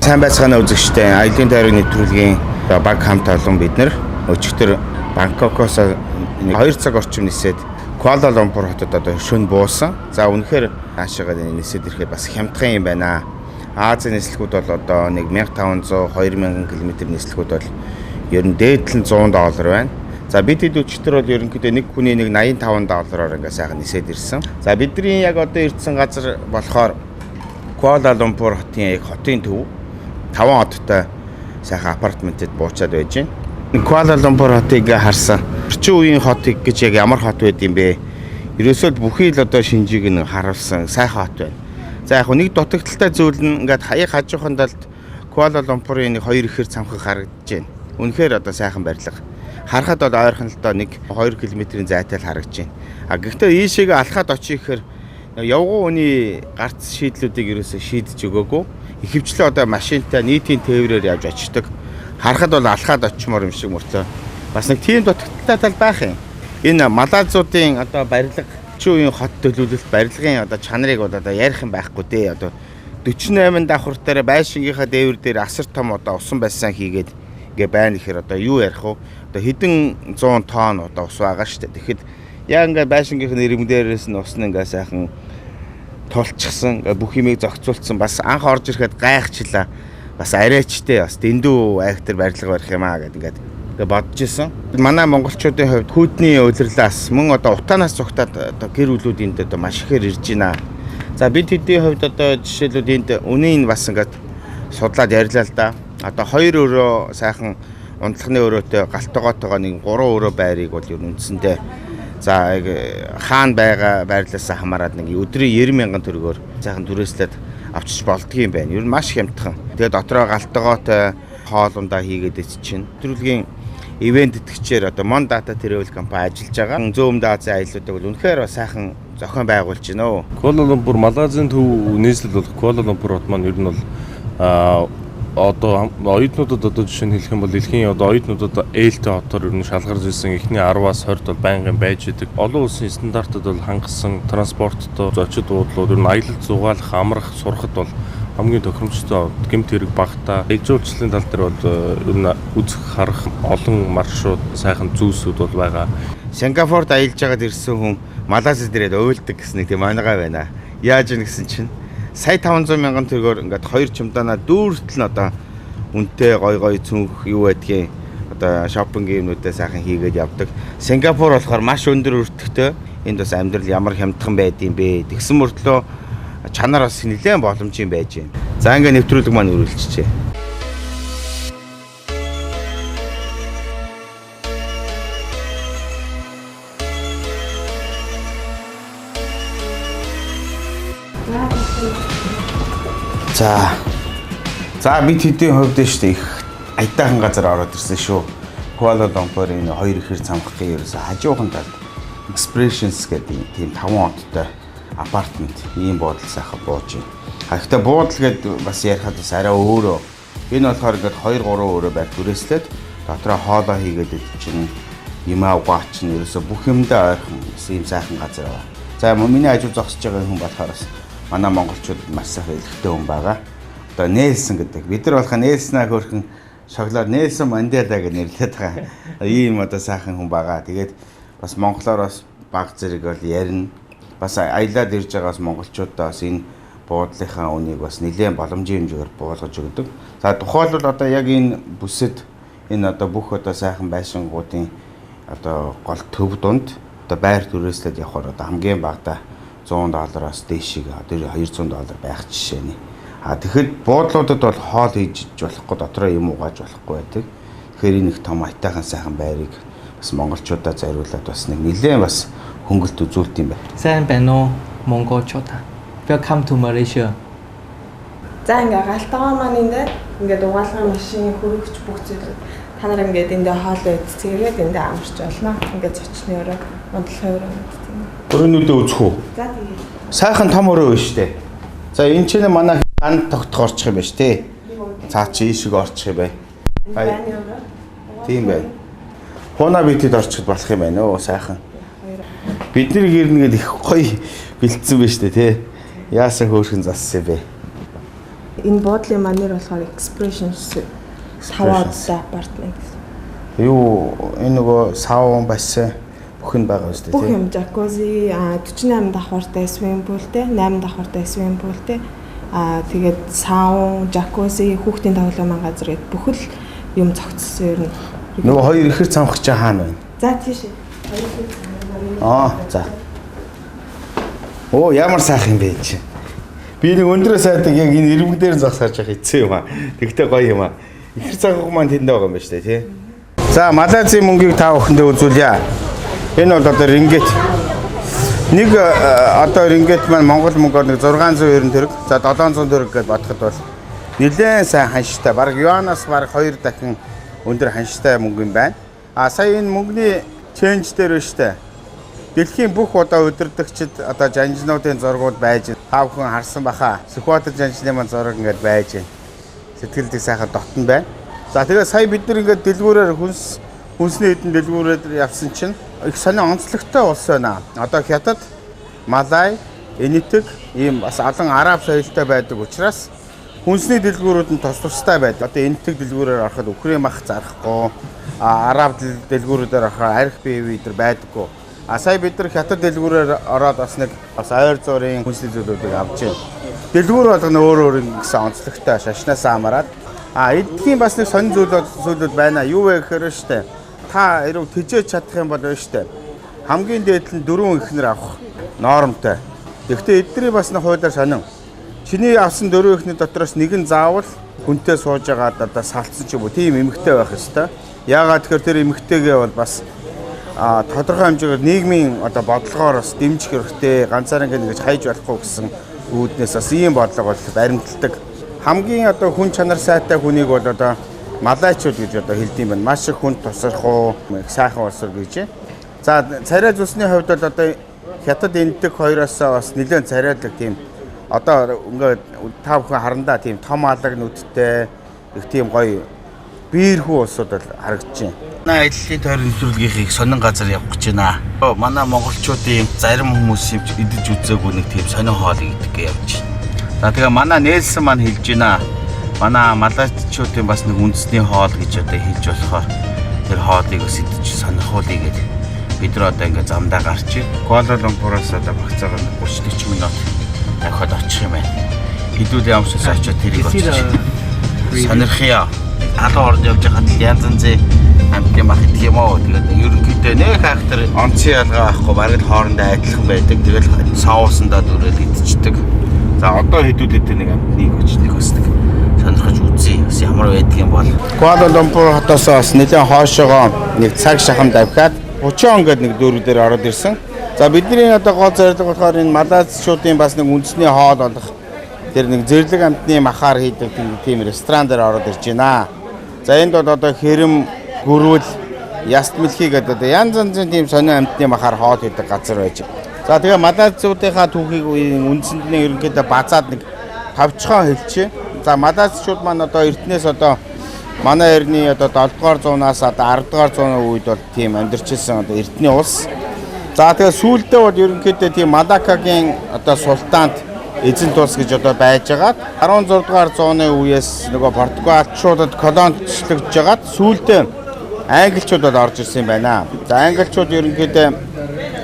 Сайн байцгаана үзэгчтэй. Аялалын тойрог нэвтрүүлгийн баг хамт олон бид нар өчигдөр Бангкокоос 2 цаг орчим нисээд Куала Лумпур хотод одоо шөнө буусан. За үнэхээр хаашаагаа нисээд ирэхэд бас хямдхан юм байна. Азийн нислэгүүд бол одоо 1500 2000 км нислэгүүд бол ер нь дээдлэн $100 байна. За бид хэд өчигдөр бол ерөнхийдөө нэг хүний нэг $85 ингээ сайхан нисээд ирсэн. За бидний яг одоо ирсэн газар болохоор Куала Лумпур хотын төв 5 хоттой сайхан апартментэд буучаад байж байна. Куала Лумпур хотыг харсан. Орчин үеийн хот гэж яг ямар хот байд юм бэ? Ерөөсөө бүхий л одоо шинжийг нь харуулсан сайхан хот байна. За яг нэг дутагдaltaй зүйл нь ингээд хаяг хажууханд талд Куала Лумпурын нэг 2 ихэр цамхаг харагдаж байна. Үнэхээр одоо сайхан барилга. Харахад бол ойрхон л доо нэг 2 км-ийн зайтай л харагдаж байна. А гэхдээ ийшээгээ алхаад очих гэхээр явган үний гарц шийдлүүдийг ерөөсөө шийдэж өгөөгүй. Ихэвчлэн одоо машинтай нийтийн тээврээр явж очдог. Харахад бол алхаад очимоор юм шиг мөртлөө. Бас нэг тийм дутагдaltaй тал байх юм. Энэ малайзуудын одоо барилга үеийн хот төлөвлөлт барилгын одоо чанарыг бол одоо ярих юм байхгүй дээ. Одоо 48 давхар дээр байшингийнхаа дээвэр дээр асар том одоо усан байсан хийгээд ингээ байна гэхээр одоо юу ярих вэ? Одоо хэдэн 100 тонн одоо ус байгаа шүү дээ. Тэгэхэд яг ингээ байшингийнхаа нэрмдээрээс нь ус нь ингээ сайхан тулчихсан, бүх юмыг зохицуулсан. Бас анх орж ирэхэд гайхчлаа. Бас арайчтэй бас дэндүү айхтар барилга барих юм аа гэдэг ингээ бодож исэн. Манай монголчуудын хувьд хүүдний улирлаас мөн одоо утаанаас зугтаад одоо гэр бүлүүд энд одоо маш ихээр ирж байна. За бид хэдийн хувьд одоо жишээлбэл энд үнийн бас ингээд судлаад ярьлаа л да. Одоо 2 өрөө сайхан унтлагын өрөөтэй галтгоотойгоо нэг 3 өрөө байрыг бол ер нь үндсэндээ за хаан байгаа байрлалаас хамаарад нэг өдрийн 90,000 төгрөгөөр сайхан түрээслээд авчиж болдгийм байна. Ер нь маш хямдхан. Тэгээ дотроо галтгоотой хоолундаа хийгээд чинь. Нэвтрүүлгийн ивент итгэгчээр одоо Mon Data Travel компани ажиллаж байгаа. Зөөвмд Азийн аяллуудыг бол үнэхээр сайхан зохион байгуулж байна өө. Куала Лумпур Малайзын төв нийслэл бол Куала Лумпур хот маань ер нь бол одоо оюутнуудад одоо жишээ нь хэлэх юм бол дэлхийн одоо оюутнуудад ээлтэй хотоор ер нь шалгарч ирсэн эхний 10-аас 20-д бол байнгын байж идэг. Олон улсын стандартад бол хангасан транспорттой зочид буудлууд ер нь аялал зугаалах, амрах, сурахад бол хамгийн тохиромжтой гэмт хэрэг багтаа. Ээж жуулчлалын тал дээр бол ер нь үзэх харах олон маршрут, сайхан зүүсүүд бол байгаа. Сингапурт аялж байгаад ирсэн хүн Малайзад ирээд уйлдаг гэсэн нэг тийм манайгаа байна. Яаж ийн гэсэн чинь сая 500,000 төгрөгөөр ингээд 2 чемоданаа дүүртэл нь одоо үнэтэй гой цүнх юу байдгийг одоо шопинг юмнуудаа сайхан хийгээд явдаг. Сингапур болохоор маш өндөр өртөгтэй. Энд бас амьдрал ямар хямдхан байдığım бэ? Тэгсэн мөртлөө чанар бас нэлээд боломжийн байж байна. За ингээд нэвтрүүлэг маань үргэлжлэжээ. За бид хэдийн хувьд шүү дээ их аятайхан газар ороод ирсэн шүү. Куала Лумпурын 2 ихэр цамхгийн ерөөсө хажуухан талд Expressions гэдэг тийм 5 хоттой апартмент ийм буудал сайхан бууж байна. Гэхдээ буудал гэдэг бас ярихад бас арай өөрөө. Энэ болохоор ингээд 2-3 өрөө байр түрээслээд дотроо хоолоо хийгээд чинь юм авгаач нь ерөөсө бүх юмдаа ойрхон ийм сайхан газар байна. За миний ажил зогсож байгаа хүн болохоор бас манай монголчууд маш сайхан хэлэхтэй хүн байгаа. Одоо Нэлсэн гэдэг. Бид нар болохоо Нэлснаа хөрхөн шоколад Нэлсэн Мандела гэж нэрлэдэг байгаа. Ийм одоо сайхан хүн байгаа. Тэгээд бас монголоор бас баг зэрэг бол ярина. Бас аялаад ирж байгаас монголчуудаа бас энэ буудлынхаа үнийг бас нэлээд боломжийн хэмжээгээр буулгаж өгдөг. За тухайлбал одоо яг энэ бүсэд энэ одоо бүх одоо сайхан байшингуудын одоо гол төв дунд одоо байр түрээслээд явахаар одоо хамгийн багадаа $100-аас дээшиг одоо $200 байх жишээ нь. Тэгэхэд буудлуудад бол хоол хийж болохгүй дотроо юм угааж болохгүй байдаг. Тэгэхээр энэ их том аятайхан сайхан байрыг бас монголчуудаа зориулаад бас нэг нэлээд бас хөнгөлт үзүүлт юм байна. Сайн байна уу монголчууд? Welcome to Malaysia. За ингээ галтгаа маань ингээд угаалгын машин хөрөгч бүх зүйлүүд та нар ингээд эндээ хоол идцгээгээд эндээ амарч болно. Ингээд зочны өрөө, унтлахын өрөө тийм. Өрөөнүүдээ үзэх үү? За тийм. Сайхан том өрөө байна шүү дээ. За энэ чинь манай ган тогтох орчих юм байна шүү дээ. Цаа чи ийшиг орчих юм байна. Тийм байна. Хууна битэд орчиход болох юм байна өө сайхан. Бидний гэрнгээд их гоё бэлдсэн байна шүү дээ тий. Яасан хөөрхөн зассан бэ? Энэ буудлын манер болохоор expression 5-аад апартмент. Юу энэ нөгөө саун бас бүх нь байгаа үстэй Бүх тийм. юм jacuzzi 48 давхартай swimming poolтэй, 8 давхартай swimming poolтэй. Тэгээд саун, jacuzzi, хүүхдийн тоглоомын газар гээд бүх л юм зохицсон ер нь. Нөгөө хоёр ихэр цамх чи хаана байна? За тийш. За. Оо ямар сайх юм бэ чи. Би нэг өндрөө сайдаг яг энэ ирмэг дээр зогсоож явах хэцүү юм аа. Тэгтээ гоё юм аа. Ихэр цамх маань тэнд байгаа юм байна шүү дээ тий. За Малайзын мөнгийг та бүхэндээ үзүүлье. Энэ бол одоо рингет. Нэг одоо рингет маань Монгол мөнгөөр нэг 690 төгрөг. За 700 төгрөг гэж бодоход бол нэлээд сайн ханштай. Бараг юанаас бараг 2 дахин өндөр ханштай мөнгө юм байна. Сая энэ мөнгөний ченж дээр штэ. Дэлхийн бүх одоо удирдагчид одоо жанжнуудын зургууд байж та бүхэн харсан баха. Сүхбаатар жанжны маань зураг ингээд байж байна. Сэтгэлдээ сайхан дотн байна. За тэгээ сая бид нар ингээд дэлгүүрээр хүнсний хэдэн дэлгүүрээр явсан чинь их сони онцлогтой болсон байна. Одоо Хятад, Малай, Энэтэг ийм бас олон араб соёлтой байдаг учраас хүнсний дэлгүүрүүд нь тустай байдаг. Одоо Энэтэг дэлгүүрээр ороход үхрийн мах зарахгүй, араб дэлгүүрүүдээр ороход арх бие дээр байдаггүй. Сая бид нар Хятад дэлгүүрээр ороод бас нэг бас ойр зургийн хүнсний зүйлүүдийг авч байна. Дэлгүүр болгоно өөр гэсэн онцлогтой шашнаасаа хамаарат. Эдгээр бас нэг сонин зүйлүүд байна. Юу вэ гэхээр штэ. Та хэрэг тэжээж чадах юм бол штэ. Хамгийн дээд нь 4 ихнэр авах нормтой. Гэхдээ эдний бас нэг хуулиар сонин. Чиний авсан 4 ихнэр дотроос нэг нь заавал хүнтэй сууж байгаа одоо салцсан ч юм уу тийм эмэгтэй байх ёстой. Яагаад тэгэхээр тэр эмэгтэйгээ бол бас тодорхой хэмжээгээр нийгмийн одоо бодлогоор бас дэмжих хэрэгтэй. Ганцаараа ингэж хайж болохгүй гэсэн үүднээс бас ийм бодлого бол баримталдаг. Хамгийн одоо хүн чанар сайтай хүнийг бол одоо малайчууд гэж одоо хэлдэм байна. Маш их хүн тусархуу, сайхан болсор гэж. За царай зүсний хувьд бол одоо Хятад Энэтэг хоёроос бас нэлээд царайлаг тийм одоо ингээд та бүхэн харандаа тийм том алаг нүдтэй их тийм гоё биерхүү улсууд бол харагдаж байна. Манай аялалын тойрог нэвтрүүлгийнхийг сонин газар явах гэж байна. Манай монголчуудын зарим хүмүүс идэж үзээгүй нэг тийм сонин хоол идэх явж байна. За тэгээ манай нээлсэн маань хэлж байна. Манай малайчуудын бас нэг үндэсний хоол гэж одоо хэлж болохоор тэр хоолыг бас идэж сонирхуулъя гэдэг. Бид нар одоо ингээ замдаа гарч Куала Лумпураас одоо багцаагаар 30-40 минут явхад очих юм байна. Хэдүүл ямшаас очиод тэрийг очиж сонирхъя. Халуун орд явж хахад янз-янзын амтгийн мах идэх юм уу. Тэгээд ерөнхийдөө нэг фактор онцгой ялгаа авахгүй бараг л хоорондоо адилхан байдаг. Тэгэл соусандаа дүрэл идчихдэг. За одоо хэдүүлээд нэг амтныг өчнийг өсдөг. Сонирхож үзье. Бас ямар байдаг юм бол. Куала Лумпур хотоос бас нэлээд хоошоогоо нэг цаг шахам давхиад 30 он гэдэг нэг дөрөв дээр ороод ирсэн. За бидний одоо гол зорилго болохоор энэ малайзчуудын бас нэг үндэсний хоол болох тэр нэг зэрлэг амтны махаар хийдэг тийм ресторан дээр ороод ирж байна. За энд бол одоо хэрэм, гөрүүл, яст мэлхий гэдэг одоо янз янзын тийм сонин амтны махаар хоол хийдэг газар байж. За тэгээ малайзчуудынхаа түүхийг үндсэнд нь ерөнхийдөө базаад нэг тавчхан хэлчихэ. За малайзчууд маань одоо эртнээс одоо манай эртний одоо 7 дугаар зуунаас одоо 10 дугаар зууны үед бол тийм амьдарчилсан одоо эртний улс. За тэгээ сүүлдээ бол ерөнхийдөө тийм Малакагийн одоо султанд эзэнт улс гэж одоо байж байгаад 16 дугаар зууны үеэс нөгөө Португалчуудад колоничлогдож байгаад сүүлдээ англичууд бол орж ирсэн юм байна. За англичууд ерөнхийдөө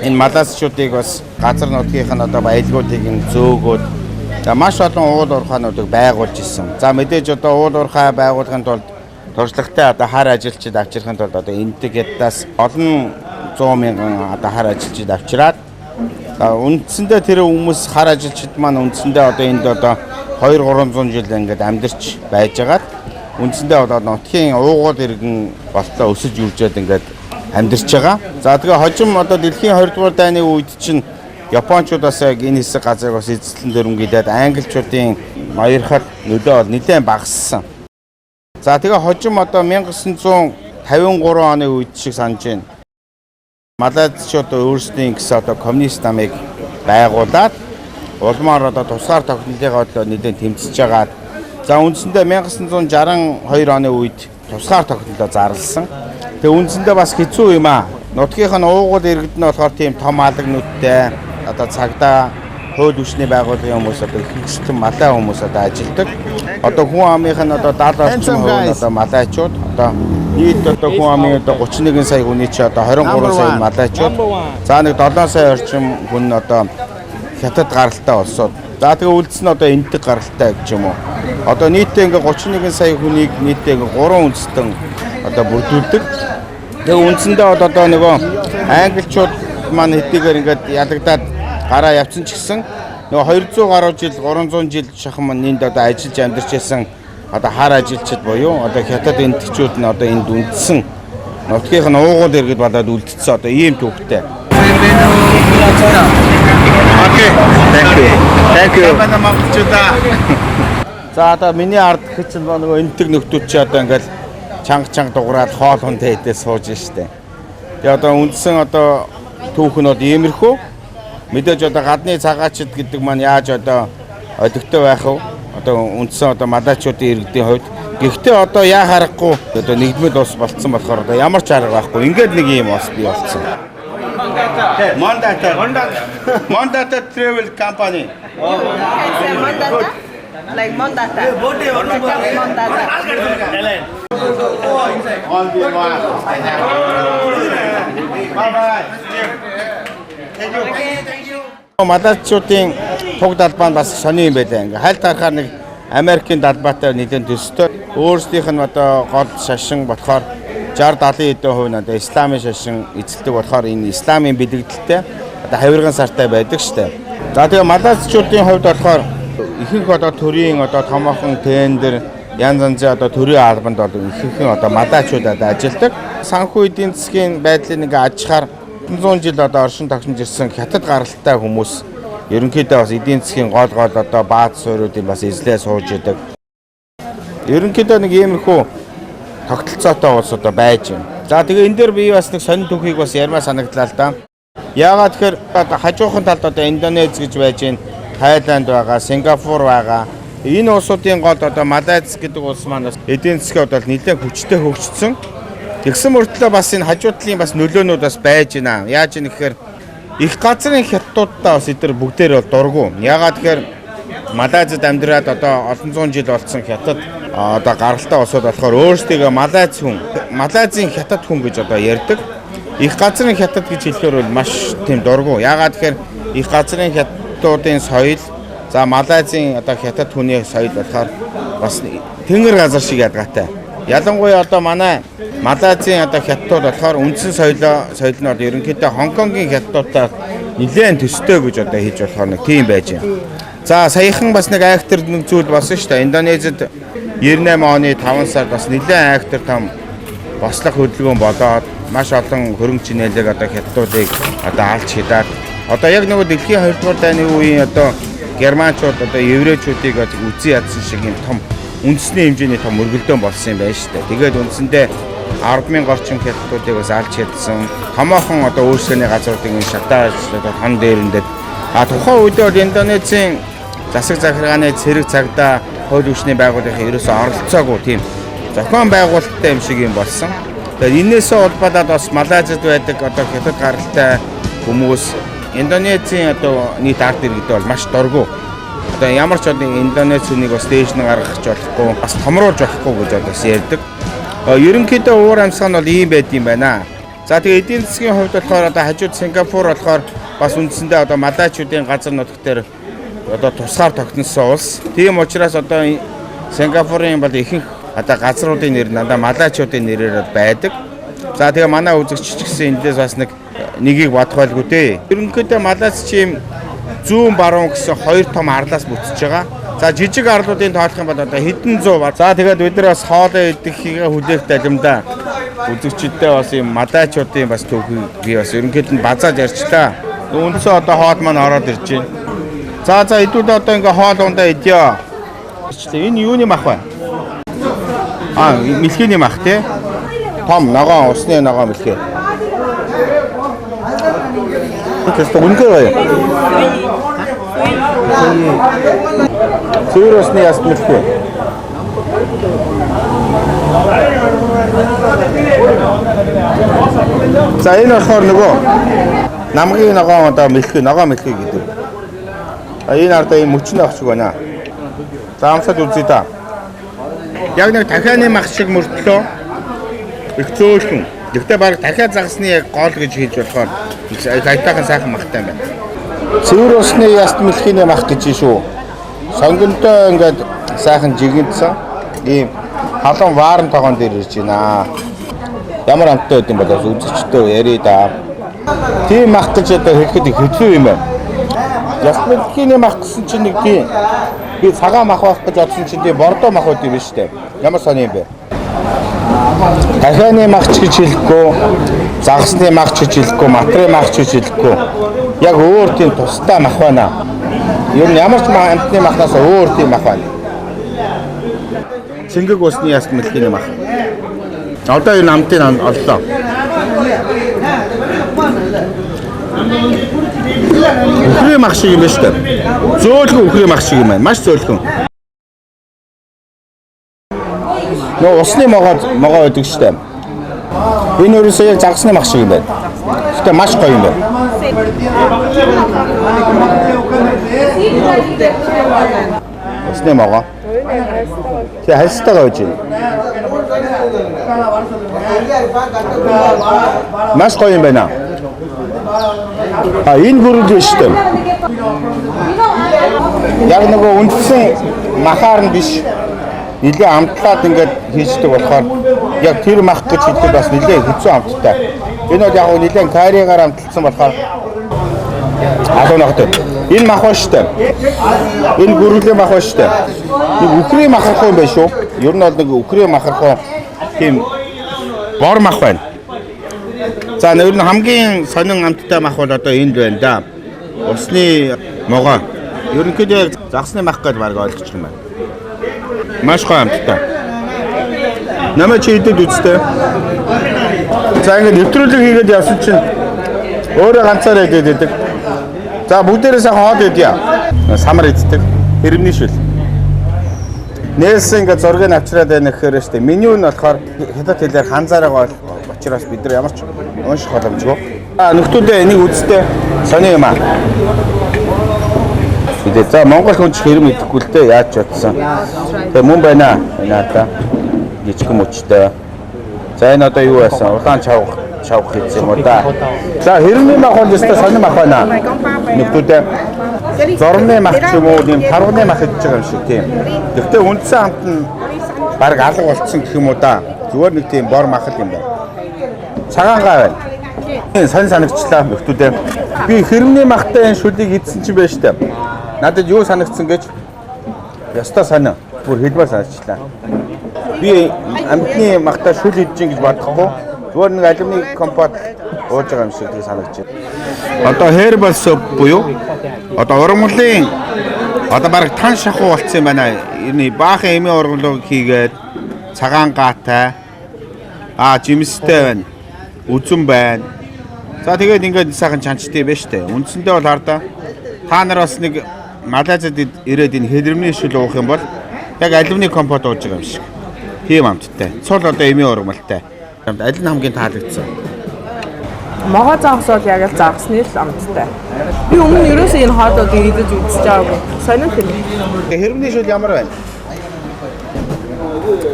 энэ малайзчуудыг бас газар нутгийнх нь одоо баялгуудыг зөөгөөд маш олон уул уурхаануудыг байгуулж ирсэн. За мэдээж одоо уул уурхай байгуулахын тулд туршлагатай одоо хар ажилчид авчрахын тулд одоо Энэтэг Хятадаас олон 100 мянган одоо хар ажилчид авчираад үндсэндээ тэр хүмүүс хар ажилчид маань үндсэндээ одоо энд одоо 2-300 жил ингээд амьдарч байж байгаад үндсэндээ одоо нутгийн уугуул иргэн болтлоо өсөж үржээд ингээд амьдарч байгаа. За тэгээ хожим одоо дэлхийн 20 дугаар дайны үед чинь Япончууд бас яг энэ хэсэг газрыг бас эзэслэн дөрөнгөлээд англичуудын ноёрхол нөлөө бол нэлээд багассан. За тэгээ хожим одоо 1953 оны үед шиг санаж байна. Малайзчууд өөрсдийн гэсэн одоо коммунист намыг байгуулад улмаар одоо тусгаар тогтнолынхаа төлөө нэлээд тэмцэж байгаа. За үндсэндээ 1962 оны үед тусгаар тогтнолоо зарласан. Тэгээ үндсэндээ бас хэцүү юм аа. Нутгийнх нь уугуул иргэд нь болохоор тийм том алаг нүдтэй одоо цагдаа хууль хүчний байгууллагын хүмүүс одоо ихэнхдээ малай хүмүүс одоо ажилладаг. Одоо хүн амынх нь одоо 70% одоо малайчууд одоо нийт одоо хүн амын одоо 31 сая хүний чи одоо 23 сая малайчууд. За нэг 7 сая орчим хүн одоо хятад гаралтай болсоод. За тэгээ үлдсэн одоо эндэг гаралтай гэж юм уу. Одоо нийтдээ ингээ 31 сая хүнийг нийтдээ ингээ 3 үндэстэн одоо бүрдүүлдэг. Тэгээ үндсэндээ одоо нөгөө англичууд маань хэдийгээр ингээд ялагдаад гараа явцсан ч гэсэн нөгөө 200 гаруй жил 300 жил шахам нэнд одоо ажиллаж амьдарч байсан одоо хар ажилчид буюу одоо хятад эндэгчүүд нь одоо энд үндсэн нутгийнх нь уугуул иргэд болоод үлдсэн одоо ийм төвхтэй. Окей. Thank you. За одоо миний ард хэцэн нөгөө энтэг нөхдүүд чи одоо ингээд чанга дуграад хоол хүнтэй хэдээ сууж штэ. Тэгээ одоо үндсэн одоо түүхнүүд иймэрхүү. Мэдээж одоо гадны цагаачд гэдэг маань яаж одоо одогтой байх вэ? Одоо үндсэн одоо малайчуудын иргэдийн хувьд. Гэхдээ одоо яа харахгүй одоо нэгдмэл ус болцсон болохоор одоо ямар ч арга байхгүй. Ингээд нэг юм ус бий болцсон. Mandata travel company. Like Mandata. Mandata. Малайчуудын туг далбаанд бас сони юм байлаа. Ингээ хальт харахаар нэг Америкийн далбаатай нэлээд төстэй. Өөрсдийнх нь одоо гол шашин болохоор 60-70% нь одоо исламын шашин эзэлдэг болохоор энэ исламын бэлэгдэлтэй одоо хавирган сартай байдаг штэ. За тэгээ малайчуудын хувьд болохоор ихэнх одоо төрийн одоо томоохон тендер янз янзын одоо төрийн албанд бол ихэнхэн одоо малайчууд одоо ажилдаг. Санхүү эдийн засгийн байдлыг ингээ ажихаар 100 жил одоо оршин тогтнож ирсэн хятад гаралтай хүмүүс ерөнхийдөө бас эдийн засгийн гол одоо бааз суурьуудыг бас эзлээ сууж идэг. Ерөнхийдөө нэг иймэрхүү тогтолцоотой улс одоо байж байна. За тэгээ энэ дээр би бас нэг сонин түүхийг бас ярмаа санагдлаа л да. Яагаад тэгэхээр одоо хажуухан талд одоо Индонез гэж байж байна, Тайланд байгаа, Сингапур байгаа. Энэ улсуудын гол одоо Малайз гэдэг улс маань бас эдийн засгийн бол нэлээд хүчтэй хөгжсөн. Тэгсэн мөртлөө бас энэ хажуу талын бас нөлөөнүүд бас байж байна. Яаж юм гэхээр их газрын хятадуудаа бас эдгээр бүгдээр бол дургу. Яагаад тэгэхээр Малайзад амьдраад одоо олон зуун жил болсон хятад одоо гаралтай улсууд болохоор өөрсдөө Малайзын хятад хүн гэж одоо ярьдаг. Их газрын хятад гэж хэлэхээр бол маш тийм дургу. Яагаад тэгэхээр их газрын хятадуудын соёл за Малайзын одоо хятад хүний соёл болохоор бас тэнгэр газар шиг ядгатай. Ялангуяа одоо манай Малайзын одоо хятадууд болохоор үндсэн соёл нь одоо ерөнхийдөө Хонконгийн хятадуудаар нэлээд төстэй гэж одоо хийж болохоор нэг тийм байж байна. За саяхан бас нэг айхтар нэг зүйл болсон шүү дээ. Индонезид 98 оны 5 сард бас нэлээд айхтар том бослох хөдөлгөөн болоод маш олон хөрөнгө чинээлэг одоо хятадуудыг одоо алж хидаад одоо яг нөгөө дэлхийн 2 дугаар дайны үеийн одоо германчууд одоо еврейчүүдийг үзий ядсан шиг юм том үндэсний хэмжээний том өргөлдөөн болсон юм байна шүү дээ. Тэгээд үндсэндээ 10,000 орчим хятадуудыг бас алж хидсан. Томоохон одоо өөрсдийн газруудын шатааж одоо хон дээрэндээ тухайн үед бол Индонезийн засаг захиргааны цэрэг цагдаа хууль хүчний байгууллагын ерөөсөө оролцоогүй тийм зохион байгуулалттай юм шиг юм болсон. Тэгээд энээсээ улбадаад бас Малайзад байдаг одоо хятад гаралтай хүмүүс Индонезийн одоо нийт ард иргэдээ бол маш дургу. Одоо ямар ч одоо Индонез хүнийг бас дээш нь гаргах болохгүй, бас томруулж болохгүй гэж одоо ярьдаг. Ерөнхийдөө уур амьсгал нь бол ийм байд юм байна. За тэгээ эдийн засгийн хувьд болохоор одоо хажууд Сингапур болохоор бас үндсэндээ одоо малайчуудын газар нутг дээр одоо тусгаар тогтносон улс. Тийм учраас одоо Сингапурын бол ихэнх одоо газруудын нэр нь одоо малайчуудын нэрээр байдаг. За тэгээ манай үзэгч ч гэсэн эндээс бас нэгийг бодох байлгүй дээ. Ерөнхийдөө Малайз чим зүүн баруун гэсэн хоёр том арлаас бүтэж байгаа. За жижиг арлуудын тоолох юм бол одоо хэдэн зуун ба. За тэгээд бид нар бас хоолоо идэхийг хүлээх далимдаа үзэгчдээ бас юм малайчуудын бас төвхийг би бас ерөнхийдөө базааж ярьчлаа. Үндсээ одоо хоол маань ороод ирж байна. За хэдүүд одоо ингээ хоол ундаа идё. Энэ юуны мах вэ? Мэлхийний мах тий. Том ногоон усны ногоон мэлхий. Тэст үнэхээр гоё. Цэвэр усны яс мэлхий. За энэ болохоор нөгөө намгийн ногоон одоо ногоон мэлхий гэдэг. Энэ ардаа ийм мөчн авах шиг байна. За амсаад үзье да. Яг нэг дахианы мах шиг мөртлөө их зөөлхөн. Гэхдээ баг дахиад загсны яг гол гэж хэлж болохоор айтаахан сайхан махтай юм байна. Цэвэр усны яст мэлхийний мах гэж шүү. Сонгондоо ингээд сайхан жигэнтсэн. Ийм халуун ваарн тогоон дээр ирж байна. Ямар амттай байд юм бол үзэгчтэй ярий да. Тийм мах гэж одоо хэлэхэд хэцүү юм байна. Яст мэлхийний мах гэсэн чинь нэг тийм би цагаан мах байх гэж бодсон чинь тийм бордоо мах байд юм шүү дээ. Ямар сони юм бэ? Дахианы мах ч гэж хэлэхгүй, загсны мах ч гэж хэлэхгүй, матрын мах ч гэж хэлэхгүй. Яг өөр тийм тустай мах байна. Ер нь ямар ч амтны махнаас өөр тийм мах байна. Шингэг усны яст мэлхийний мах. Одоо энэ амтын оллоо. Үхрийн мах шиг юм байна шүү дээ. Зөөлхөн үхрийн мах шиг юм байна. Маш зөөлхөн. Нөө усны могоо байдаг шүү дээ. Энэ ерөөсөө яг загсны мах шиг юм байна. Гэхдээ маш гоё юм байна. Усны могоо. Тэгээ хальстайгаа байж байна. Маш гоё юм байна. Энэ бүрэл биш шүү дээ. Яг нөгөө үндсэн махаар нь биш. Нилээ амтлаад ингээд хийждэг болохоор яг тэр мах гэж хэлдэг бас нилээ хэцүү амттай. Энэ бол яг нилээ каригаар амтлсан болохоор алуунахтай. Энэ мах ба штэ. Энэ гүрүүлээ мах ба штэ. Нэг үхрийн махархуу юм байна шүү. Ер нь бол нэг үхрийн махархуу тийм бор мах байна. За ер нь хамгийн сонин амттай мах бол одоо энд байна да. Усны могоо. Ерөнхийдөө загсны мах гэж баг ойлгочих юм байна. Маш гоё амттай. Намайг чи идэд үзтээ. За ингэ нэвтрүүлэг хийгээд явсан чинь өөрөө ганцаараа идэд идэг. За бүгдээрээ сайхан хоод идья. Самар иддэг. Хэрэмний шүл. Нээлсэн ингэ зургийг авчираад байна гэхээр штэ. Меню нь болохоор хятад хэлээр ханзаараа учраас бид нар ямар ч унших боломжгүй. Нөхдүүдээ энийг үзтээ сони юм аа. За Монгол хүн ч хэрэм идэхгүй л дээ яаж ч бодсон. Тэгээ мөн байна. Наата жижигхэн мөчтэй. За энэ одоо юу байсан? Улаан чавх хийсэн юм уу да. За хэрэмний мах бол өстой сонир мах байна. Нөхдүүдээ зурмны мах ч юм уу, тийм тарганы мах гэж байгаа юм шиг тийм. Гэхдээ үндсэн хамт нь баг алга болцсон гэх юм уу да. Зүгээр нэг тийм бор мах юм байна. Цагаангаа байна. Сонь санагчлаа нөхдүүдээ. Би хэрэмний махтай энэ шүлийг идсэн чинь байна штэ. Надад юу санагдсан гэж ястаа санаа бүр хэлбэр санагчлаа. Би амтны махтай шүл идэж гэж бодохгүй. Зүгээр нэг алюминий компот ууж байгаа юм шиг тийм санагдаж байна. Одоо herbal soup буюу одоо ургамлын одоо баг тан шахуу болцсон юм байна. Энэ баахан эмийн ургамлыг хийгээд цагаан гаатай жимстэй байна. Үзэн байна. За тэгээд ингээд сайхан чанчтай байна штэ. Үндсэндээ бол хардаа та нар бас нэг Малайзад ирээд энэ хэрэмний шүл уух юм бол яг алюминий компот ууж байгаа юм шиг. Тийм амттай. Цул одоо эмийн ургамалтай. Аль нь хамгийн таалагдсан? Могоо загс бол яг л загсны л амттай. Би өмнө ерөөсөө энэ хоолуудыг идэж үзэж байгаагүй. Сонирхол юм. Хэрэмний шүл ямар байна?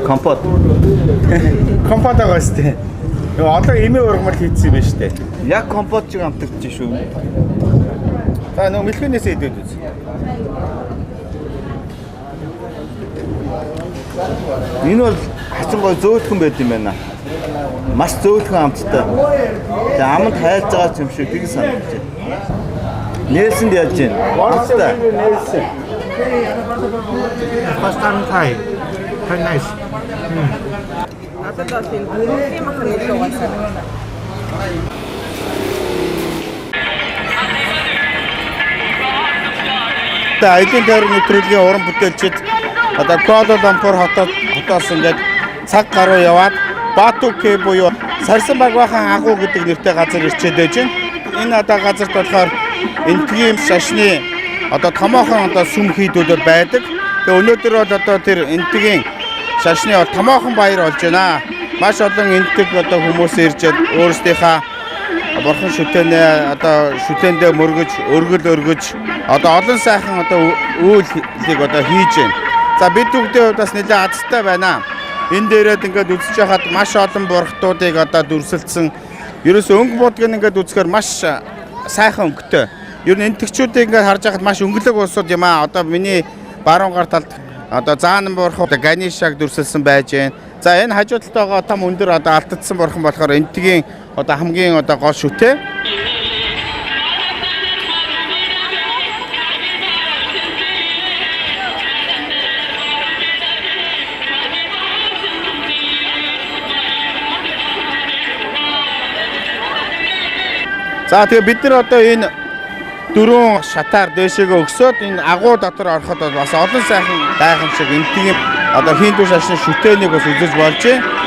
Компот. Компот байгаа штэ. Одоо эмийн ургамал хийсэн юм байна штэ. Яг компот шиг амтагдаж шүү. За нөө мэлхүүнээс идээд үз. Энэ бол хачин гой зөөлхөн байд юм байна. Маш зөөлхөн амттай. Тэгээ аманд хайлж байгаа юм шиг тийг санагдаж байна. Нээлсэнд яаж байна? Амттай. Нээлсэн. First time Thai. Very nice. Надад бол энэ гүрүүлээ махны илүү угаасаа. Аялалын тойрог нэвтрүүлгийн уран бүтээлчид одоо Куала Лумпур хотоос ингээд цаг гаруй яваад Бату Кэ буюу Сарсан багваахан агуу гэдэг нэртэй газар ирчээд байж байна. Энэ одоо газарт болохоор энтгийн шашны одоо томоохон одоо сүм хийдүүлүүд байдаг. Тэгээ өнөөдөр бол одоо тэр энтгийн шашны томоохон баяр болж байна. Маш олон энтэг одоо хүмүүс ирж өөрсдийнхээ бурхан шүтэнэ одоо шүтэндээ мөргөж өргөж одоо олон сайхан одоо үйлийг одоо хийж байна. За бид бүгдийн хувьд бас нэлээд азтай байна. Энэ дээрээд ингээд үзэж байхад маш олон бурхтуудыг одоо дүрсэлсэн. Ерөөсөө өнгө будгийг ингээд үзэхээр маш сайхан өнгөтэй. Ер нь энтгчүүдийг ингээд харж байхад маш өнгөлөг улсууд юм аа. Одоо миний баруун гар талд одоо заанан бурхан Ганишаг дүрсэлсэн байж байна. За энэ хажуу талд байгаа том өндөр одоо алдагдсан бурхан болохоор энтгийн одоо хамгийн одоо гол шүтээ. За тэгээ бид нар одоо энэ дөрвөн шатаар дээшээгээ өгсөд энэ агуу дотор ороход бас олон сайхан гайхамшиг энтгийн одоо хиндүү шашны шүтээнийг бас үзэж болж байна.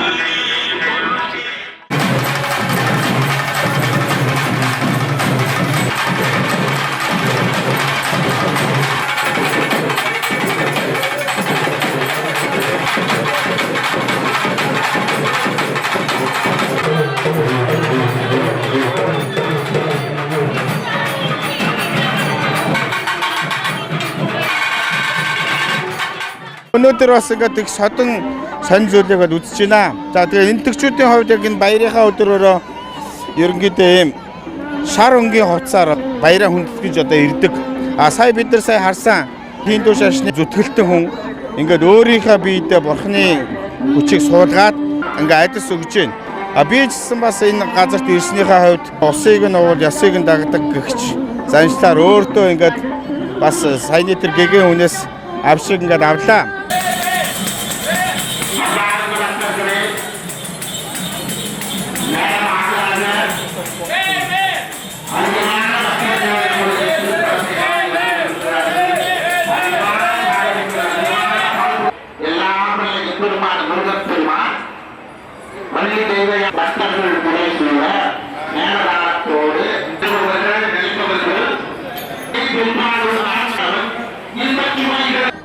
Өнөөдөр бас ингээд их содон сонь зүйлийг үзэж байна. За тэгээ энтгчүүдийн хувьд яг энэ баярынхаа өдрөөрөө ерөнхийдөө ийм шар өнгийн хувцаар баяраа хүндэтгэж одоо ирдэг. Сая бид нар сая харсан хиндүү шашны зүтгэлтэн хүн ингээд өөрийнхөө биедээ бурхны хүчийг суулгаад ингээд адис өгж байна. Би ч гэсэн бас энэ газарт ирснийхээ хувьд усыг нь уул, ясыг нь дагдаг гэгч заншлаар өөртөө ингээд бас саяны тэр гэгээн хүнээс авшиг ингээд авлаа.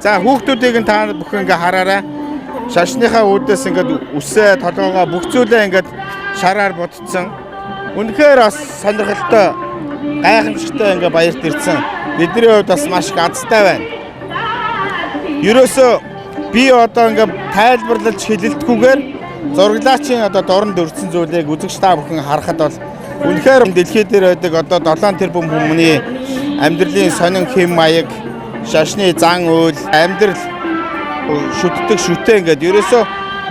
За хүүхдүүдийг нь та бүхэн ингээ хараарай. Шашныхаа үүдээс ингээд үсээ толгоогоо бүх зүйлээ ингээд шараар будцсан. Үнэхээр бас сонирхолтой, гайхамшигтай ингээ баярт ирсэн. Бидний хувьд бас маш их азтай байна. Ерөөсөө би одоо ингээ тайлбарлаж хэлэлдэхгүйгээр зураглаачийн одоо дорн дөрвсөн зүйлийг үзэгч та бүхэн харахад бол үнэхээр дэлхий дээр байдаг одоо 7 тэрбум хүмүүний амьдралын сонин хэм маяг, шашны зан үйл, амьдрал шүтдэг шүтээ ингээд ерөөсөө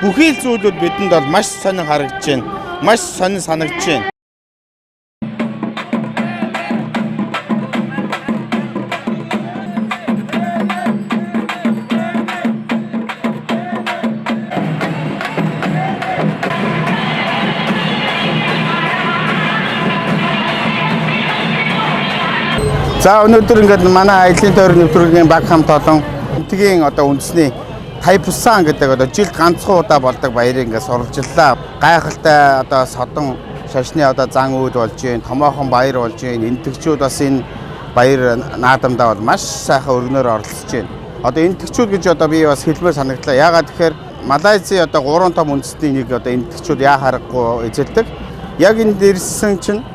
бүхий л зүйлүүд бидэнд бол маш сонин харагдаж байна. Маш сонин санагдаж байна. За өнөөдөр ингээд манай аялалын тойрог нэвтрүүлгийн баг хамт олон энтгийн одоо үндэсний тайпсан гэдэг одоо жилд ганцхан удаа болдог баярыг ингээд суралжиллаа. Гайхалтай одоо содон шашны одоо зан үйл болж байна, томоохон баяр болж байна. Энтгчүүд бас энэ баяр наадамдаа бол маш сайхан өргөнөөр оролцож байна. Одоо энтгчүүд гэж одоо би бас хэлмээр санагдлаа. Яагаад тэгэхээр Малайзын одоо 3 том үндэстний нэг одоо энтгчүүд яа харахгүй эзэлдэг. Яг энэ дэрсэн чинь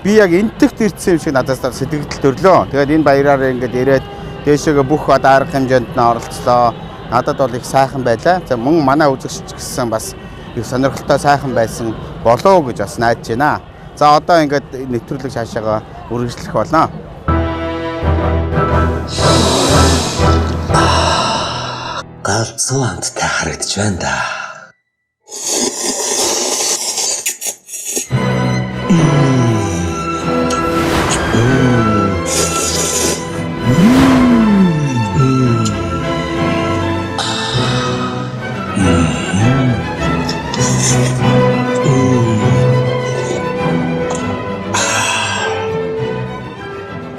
би яг энтэгт ирсэн юм шиг надаас сэтгэл төрлөө. Тэгээд энэ баяраар ингээд ирээд дээшээгээ бүх одоо арга хэмжээнд нь оролцлоо. Надад бол их сайхан байлаа. За мөн манай үзэгч гэсэн бас их сонирхолтой сайхан байсан болоо гэж бас найдаж байна. За одоо ингээд нэвтрүүлэг цаашаага үргэлжлэх болно. Галзуу амттай харагдаж байна да.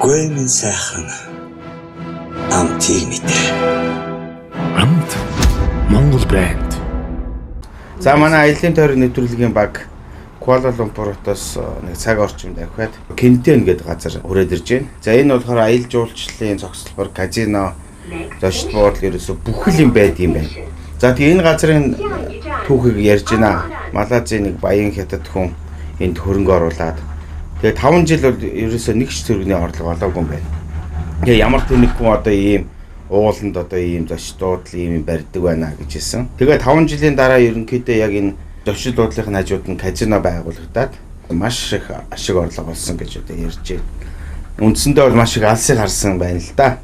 Гүн сайхан амтыг мэдээ. Амт Монгол брэнд. За манай аяллаа тойрог нэвтрүүлгийн баг Куала Лумпуртоос нэг цаг орчим давхиад Кентэн гэдэг газар хүрээд ирж байна. За энэ болохоор аялал жуулчлалын цогцлбор, казино, зочд буудлын ерөөсө бүх л юм байд юм байна. За тэгээ энэ газрын түүхийг ярьж байна. Малайзийн нэг баян хятад хүн энд хөрөнгө оруулаад Тэгээ 5 жил бол ерөөсөө нэг ч төрөний орлого олоогүй юм байна. Тэгээ ямар тэнэг хүн одоо ийм ууланд одоо ийм зочид дуудлын ийм барьдаг байна гэж хэлсэн. Тэгээ 5 жилийн дараа ерөнхийдөө яг энэ зочид дуудлын хажууд нь казино байгуулагдаад маш их ашиг орлого олсон гэж одоо ярьж байна. Үндсэндээ бол маш их алсыг харсан байна л да.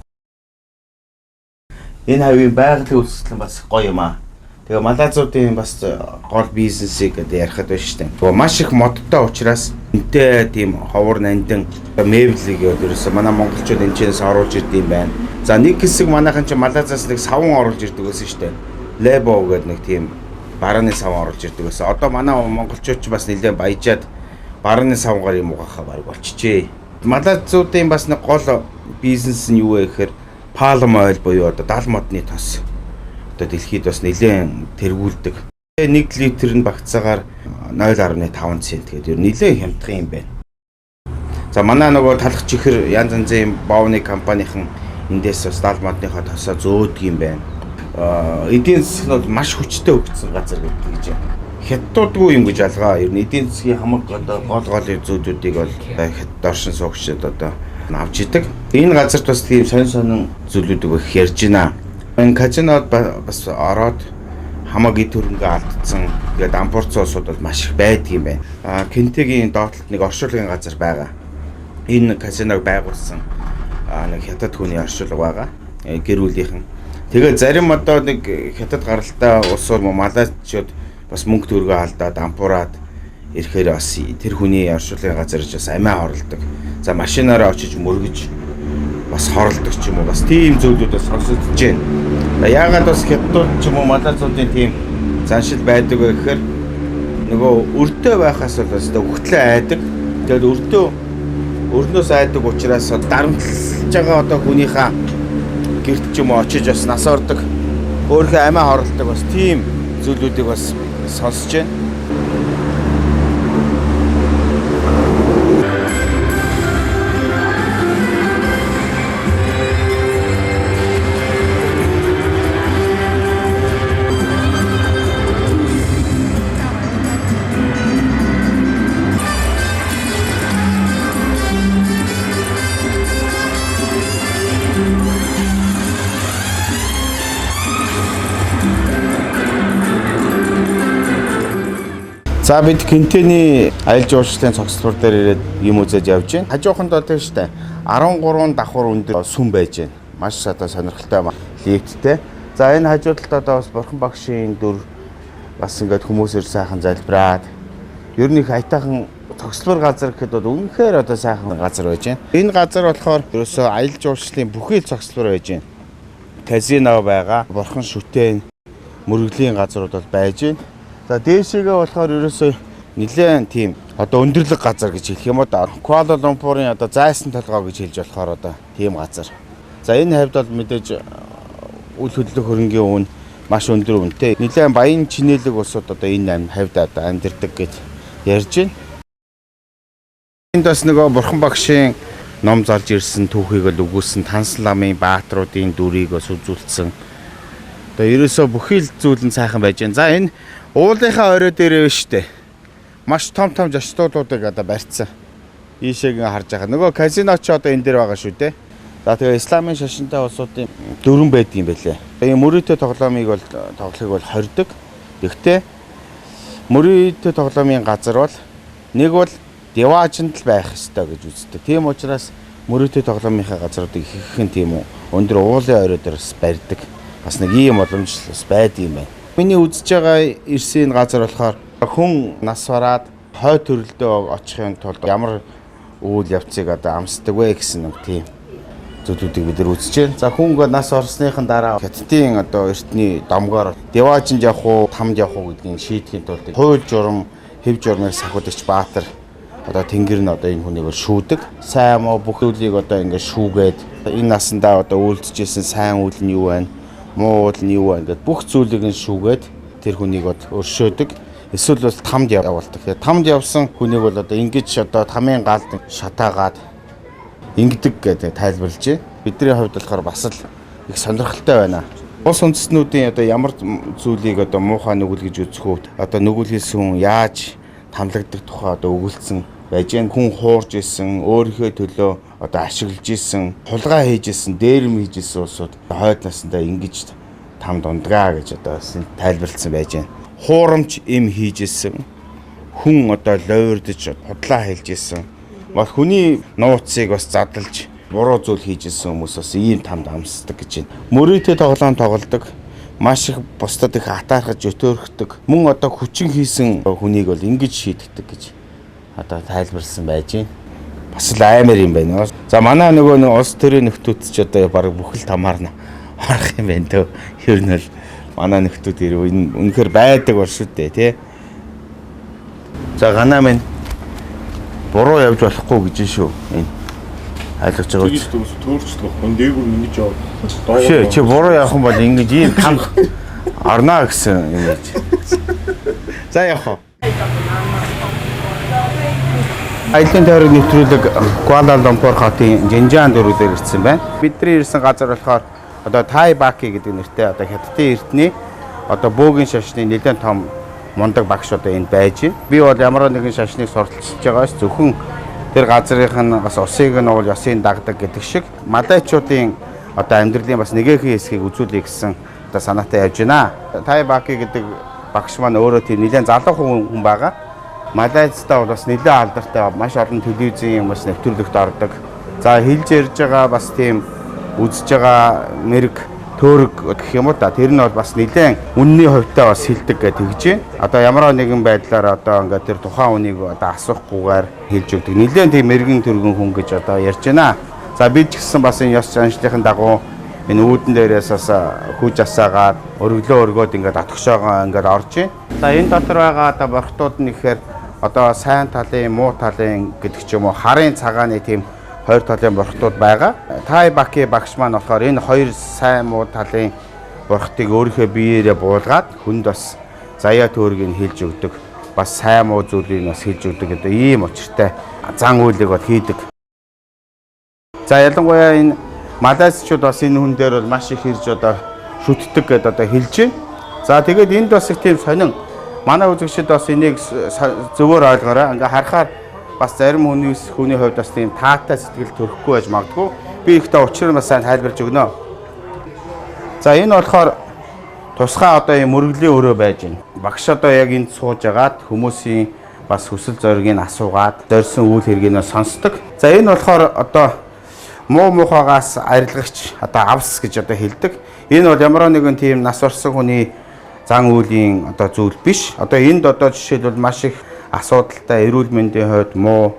Энэ хавийн байгалийн үйлчлэл бас гоё юм аа. Тэгээ малайзуудын бас гол бизнесийг одоо ярихад байна шүү дээ. Тэгвэл маш их модтой учраас энтэй тийм ховор нандин мебелийг ерөөсөө манай монголчууд энэ чэнээс оруулж ирд юм байна. За нэг хэсэг манайхан ч Малайзаас нэг савн оруулж ирдэг байсан шүү дээ. Лебо гэдэг нэг тийм барааны савн оруулж ирдэг байсан. Одоо манай монголчууд ч бас нэлээд баяжаад барааны савнгаар юм угаахаа баг болчихжээ. Малайзуудын бас нэг гол бизнес нь юу вэ гэхээр palm oil буюу одоо дал модны тос. Одоо дэлхийд бас нэлээд тэргүүлдэг. 1 литр нь багцаагаар 0.5 цент гэдэг нэлээд хямдхан юм байна. За манай нөгөө талах чихэр янз янзын боовны компанийн эндээс бас дал модныхоо тосоо зөөдөг юм байна. Эдийн засаг нь маш хүчтэй хөгжсөн газар гэж байна. Хятадуудгүй юм гэж алгаа. Ер нь эдийн засгийн хамаг одоо гол зүйлүүдийг бол хятад оршин суугчид одоо авч идэг. Энэ газарт бас тийм сонин зүйлүүдийг их ярьж байна. Энэ казинод бас ороод хамаагийн төрөнгөө алдсан. Тэгээд ампурц улсууд бол маш их байдаг юм байна. Кентегийн доотлолт нэг оршуулгын газар байгаа. Энэ казиног байгуулсан нэг хятад хүний оршуулга байгаа. Гэр бүлийнхэн. Тэгээд зарим одоо нэг хятад гаралтай улсууд малайчууд бас мөнгө төгрөгөө алдаад ампураад ирэхээр бас тэр хүний оршуулгын газар ч бас амиа хорлдог. За машинаараа очиж мөргөж бас хорлдог ч юм уу бас тийм зүйлүүд бас сонсогдож байна. Яагаад бас хятадууд ч юм уу малайзуудын тийм заншил байдаг вэ гэхээр нөгөө өртөө байхаас бол бас өгтлөө айдаг. Тэгээд өрнөөс айдаг учраас дарамтлж байгаа одоо хүнийхээ гэрт ч юм уу очиж бас нас ордог. Өөрийнхөө амиа хорлдог бас тийм зүйлүүдийг бас сонсож байна. За бид Кентений аялал жуулчлалын цогцлбор дээр ирээд юм үзэж явж байна. Хажууханд одоо тийм шүү дээ. 13 давхар өндөр сүм байж байна. Маш одоо сонирхолтой лифттэй. За энэ хажуудалд одоо бас бурхан багшийн дүр бас ингээд хүмүүсээр сайхан залбираад ер нь их аятайхан цогцлбор газар гэхэд бол үнэхээр одоо сайхан газар байж байна. Энэ газар болохоор ерөөсөө аялал жуулчлалын бүхий л цогцлбор байж байна. Казино байгаа, бурхан шүтэн, мөрөглийн газрууд бол байж байна. За дээшээгээ болохоор ерөөсөө нэлээд тийм одоо өндөрлөг газар гэж хэлэх юм уу да. Куала Лумпурын одоо зайсан толгой гэж хэлж болохоор одоо тийм газар. За энэ хавьд бол мэдээж үл хөдлөх хөрөнгийн үн маш өндөр үнэтэй. Нэлээд баян чинээлэг улсууд одоо энэ хавьд одоо амьдардаг гэж ярьж байна. Энд бас нөгөө бурхан багшийн ном залж ирсэн түүхийг л өгүүлсэн Тансан ламын баатруудын дүрийг бас үзүүлсэн. Одоо ерөөсөө бүхий л зүйл нь сайхан байж байна. За энэ уулынхаа орой дээр байна шүү дээ. Маш том жочдуудыг одоо барьцсан. Ийшээг харж байгаа. Нөгөө казино ч одоо энэ дээр байгаа шүү дээ. За тэгээ исламын шашинтай улсуудын дөрвөн байдаг юм байлээ. Энэ мөрөөдөө тоглоомыг бол тоглохыг бол хордог. Гэхдээ мөрөөдөө тоглоомын газар бол нэг бол деважинд л байх ёстой гэж үздэг. Тийм учраас мөрөөдөө тоглоомынхаа газруудыг ихэнх нь тийм үү өндөр уулын орой дээр бас барьдаг. Бас нэг ийм боломжтой бас байдаг юм байна. Миний үзэж байгаа ирсэн газар болохоор хүн нас бараад хой төрөлдөө очихын тулд ямар үйл явцыг одоо амсдаг вэ гэсэн нэг тийм зүйлүүдийг бид нар үзэж байна. За хүн нас орсныхан дараа хятадын одоо эртний домгоор деважинд явах уу, тамд явах уу гэдгийг шийдэхин тулд хууль журам, хэв журмыг сахиулагч Баатар одоо тэнгэр нь одоо энэ хүнийг шүүдэг. Сайн муу бүх зүйлийг одоо ингээд шүүгээд энэ насандаа одоо үйлдчихсэн сайн үйл нь юу байна? Муу үйл нь юу байна гэдэг бүх зүйлийг нь шүүгээд тэр хүнийг бол өршөөдөг. Эсвэл бол тамд явуулдаг. Тэгээ тамд явсан хүнийг бол одоо ингэж одоо тамийн галд шатаагаад ингэдэг гэдэг тайлбарлаж байна. Бидний хувьд болохоор бас л их сонирхолтой байна. Улс үндэстнүүдийн одоо ямар зүйлийг одоо муухай нүгэл гэж үзэх үү? Одоо нүгэл хийсэн хүн яаж тамлагддаг тухай одоо өгүүлсэн байж гэн хүн хуурж исэн, өөрийнхөө төлөө одоо ашиглаж исэн, хулгай хийж исэн, дээрэм хийж исэн улсууд хойд насндаа ингэж там дундгаа гэж одоо тайлбарлсан байж гэн. Хуурамч эм хийж исэн, хүн одоо лойрдож худлаа хэлж исэн. Бас хүний нууцыг бас задлж буруу зүйл хийж исэн хүмүүс бас ийм тамд амсдаг гэж байна. Мөрөөдөө тоглоом тоглодог, маш их бусдад их атаархаж өтөөрхдөг. Мөн одоо хүчин хийсэн хүнийг бол ингэж шийддэг гэж одоо тайлбарлсан байж байна. Бас л аймаар юм байна. За манай нөгөө улс төрийн нөхдүүд ч одоо баг бүхэл тамаар харах юм байна дөө. Ер нь л манай нөхдүүд ирв үнэхээр байдаг бол шүү дээ тий. За ганаа минь буруу явж болохгүй гэж шүү. Энэ айлгаж байгаа үз. Төөрчлөх хүн дээгүүр ингэж яваа. Чи буруу явах юм бол ингэж ийм там орно гэсэн юм гэж. За явах. Аялалын тойрог нэвтрүүлэг Куала Лумпур хотын Жинжаан дөрвөлөөр ирсэн байна. Бидний ирсэн газар болохоор одоо Тай Баки гэдэг нэртэй одоо хятадын эртний одоо бөөгийн шашны нэлээд том мундаг багш одоо энд байж байна. Би бол ямар нэгэн шашныг сурталчилж байгаас зөвхөн тэр газрынх нь бас усыг нь уул ёсыг дагдаг гэдэг шиг малайчуудын одоо амьдралын бас нэгэн хэсгийг үзүүлэх гэсэн одоо санаатай явж байна. Тай Баки гэдэг багш маань өөрөө тийм нэлээд залуу хүн байгаа. Малайзтай бол бас нэлээд алдартай маш олон телевизийн бас нэвтрүүлэгт ордог. За хэлж ярьж байгаа бас тийм үзэж байгаа мэрэг төөрөг гэх юм уу та тэр нь бол бас нэлээд үнний хувьтай бас хилдэг гэж тэгж байна. Одоо ямар нэгэн байдлаар одоо ингээд тэр тухайн үнийг одоо асуухгүйгээр хэлж өгдөг. Нэлээд тийм мэрэгэн төргөн хүн гэж одоо ярьж байна. За бид ч гэсэн бас энэ ёс заншлихын дагуу энэ үүдэн дээрээс бас хүж асаагаад өргөлөө өргөөд ингээд атгшоогоо ингээд орж байна. За энэ дотор байгаа одоо борхтууд нь ихээр одоо сайн талын, муу талын гэдэг ч юм уу харын цагааны тийм хоёр талын борхтууд байгаа. Тай Баки багш маань болохоор энэ хоёр сайн муу талын борхтыг өөрийнхөө биеэрээ буулгаад хүнд бас заяа төөргийг хэлж өгдөг. Бас сайн муу зүйлийг бас хэлж өгдөг гэдэг ийм учиртай зан үйлийг бол хийдэг. За ялангуяа энэ малайзчууд бас энэ хүн дээр бол маш их хэрж одоо шүтдэг гэдээ одоо хэлж байна. За тэгээд энд бас их тийм сонин манай үзэгчид бас энийг зөвөр ойлгоорой. Ингээ харахаар бас зарим хүний хувьд бас тийм таатай сэтгэл төрөхгүй байж магадгүй. Би ихтэй учир нь бас сайн тайлбарж өгнө. За энэ болохоор тусгай одоо юм мөргөлийн өрөө байж байна. Багш одоо яг энд сууж агаад хүмүүсийн бас хүсэл зориг нь асуугаад дөрсөн үйл хэргийг нь сонсдог. За энэ болохоор одоо муу мухагаас арилгагч одоо авс гэж одоо хэлдэг. Энэ бол ямар нэгэн тийм нас орсон хүний зан үйлийн одоо зүйл биш. Одоо энд одоо жишээлбэл маш их асуудалтай эрүүл мэндийн хувьд муу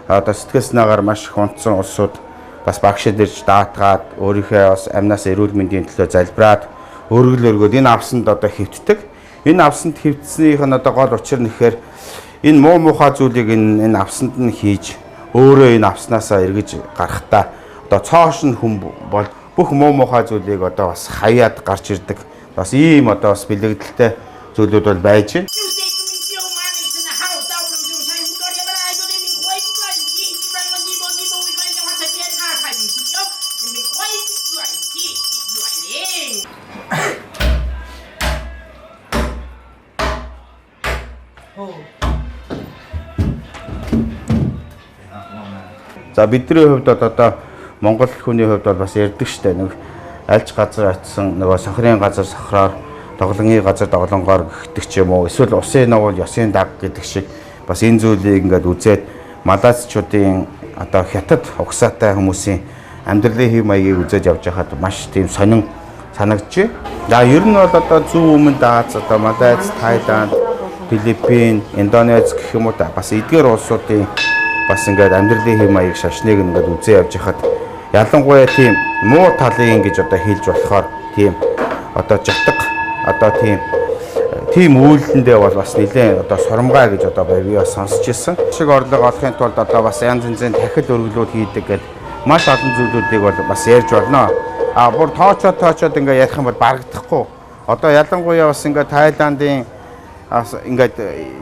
одоо сэтгэл санаагаар маш их унтсан улсууд бас багшид ирж даатгаад өөрийнхөө бас амнаас эрүүл мэндийн төлөө залбираад өргөл өргөөд энэ авсанд одоо хэвтдэг. Энэ авсанд хэвтснийх нь одоо гол учир нь ихээр энэ муу мухай зүйлийг энэ авсанд нь хийж өөрөө энэ авснаасаа эргэж гарахтаа одоо цоош нь хүн бол бүх муу мухай зүйлийг одоо бас хаяад гарч ирдэг. Бас ийм одоо бас бэлэгдэлтэй зүйлүүд бол байж байна. За бидний хувьд одоо Монгол хүний хувьд бол бас ярддаг штэ нэг альж газар очсон нөгөө сохрын газар сохроор тоглоомын газар тоглонгоор гихдэг ч юм уу эсвэл усын нуул ёсын даг гэдэг шиг бас энэ зүйлийг ингээд үзээд малайзчуудын одоо хятад угсаатай хүмүүсийн амьдралын хэв маягийг үзэж явж байхад маш тийм сонин санагдчих. За ер нь бол одоо зүүн өмнөд Аз одоо Малайз, Тайланд, Филиппин, Индонез гэх юм уу та бас эдгээр улсуудын бас ингээд амьдралын хэв маяг шашныг ингээд үзээ явж байхад ялангуяа тийм муу талын гэж одоо хэлж болохоор тийм одоо жатга одоо тийм үйлдэндээ бол бас нэлээд одоо сурамгай гэж одоо би бас сонсч ирсэн. Шиг орлого олохын тулд одоо бас янз янзын дахил өргөлүүд хийдэг гэдэг маш олон зүйлүүдийг бол бас ярьж байна. А бүр тоочоод ингээд ярих юм бол барагдахгүй. Одоо ялангуяа бас ингээд Тайландын ингээд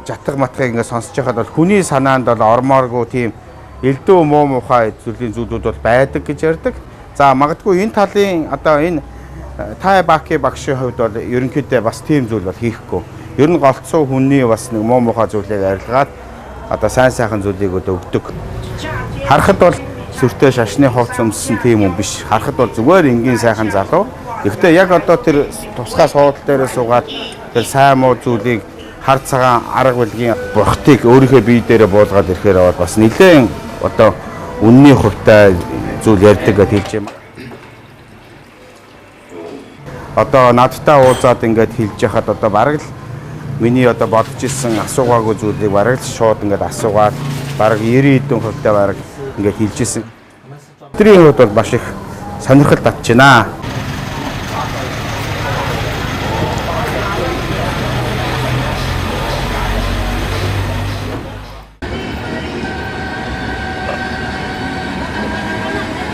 жатга матгыг ингээд сонсож байхад бол хүний санаанд бол ормооргүй тийм элдв муу мухай зүйлүүд бол байдаг гэж ярьдаг. За магадгүй энэ талын одоо энэ Тай Баки багшийн хувьд бол ерөнхийдөө бас тийм зүйл бол хийхгүй. Ер нь голцоо хүний бас нэг муу мухай зүйлийг арилгаад одоо сайн сайхан зүйлийг өгдөг. Харахад бол сүртэй шашны хувц өмссөн тийм юм биш. Харахад бол зүгээр энгийн сайхан залуу. Гэхдээ яг одоо тэр тусгай суудал дээр суугаад тэр сайн муу зүйлийг хар цагаан арга билгийн бурхтыг өөрийнхөө бие дээрээ буулгаад ирэхээр бас нэлээд одоо үнний хувьтай зүйл ярьдаг гэж хэлж юм. Одоо надтай уулзаад ингээд хэлж яхад одоо бараг л миний одоо бодож ирсэн асуугаагүй зүйлийг бараг л шууд ингээд асуугаад бараг 90 хэдэн хувьтай бараг ингээд хэлж ирсэн. Тэрийн хувьд бол маш их сонирхол татж байна.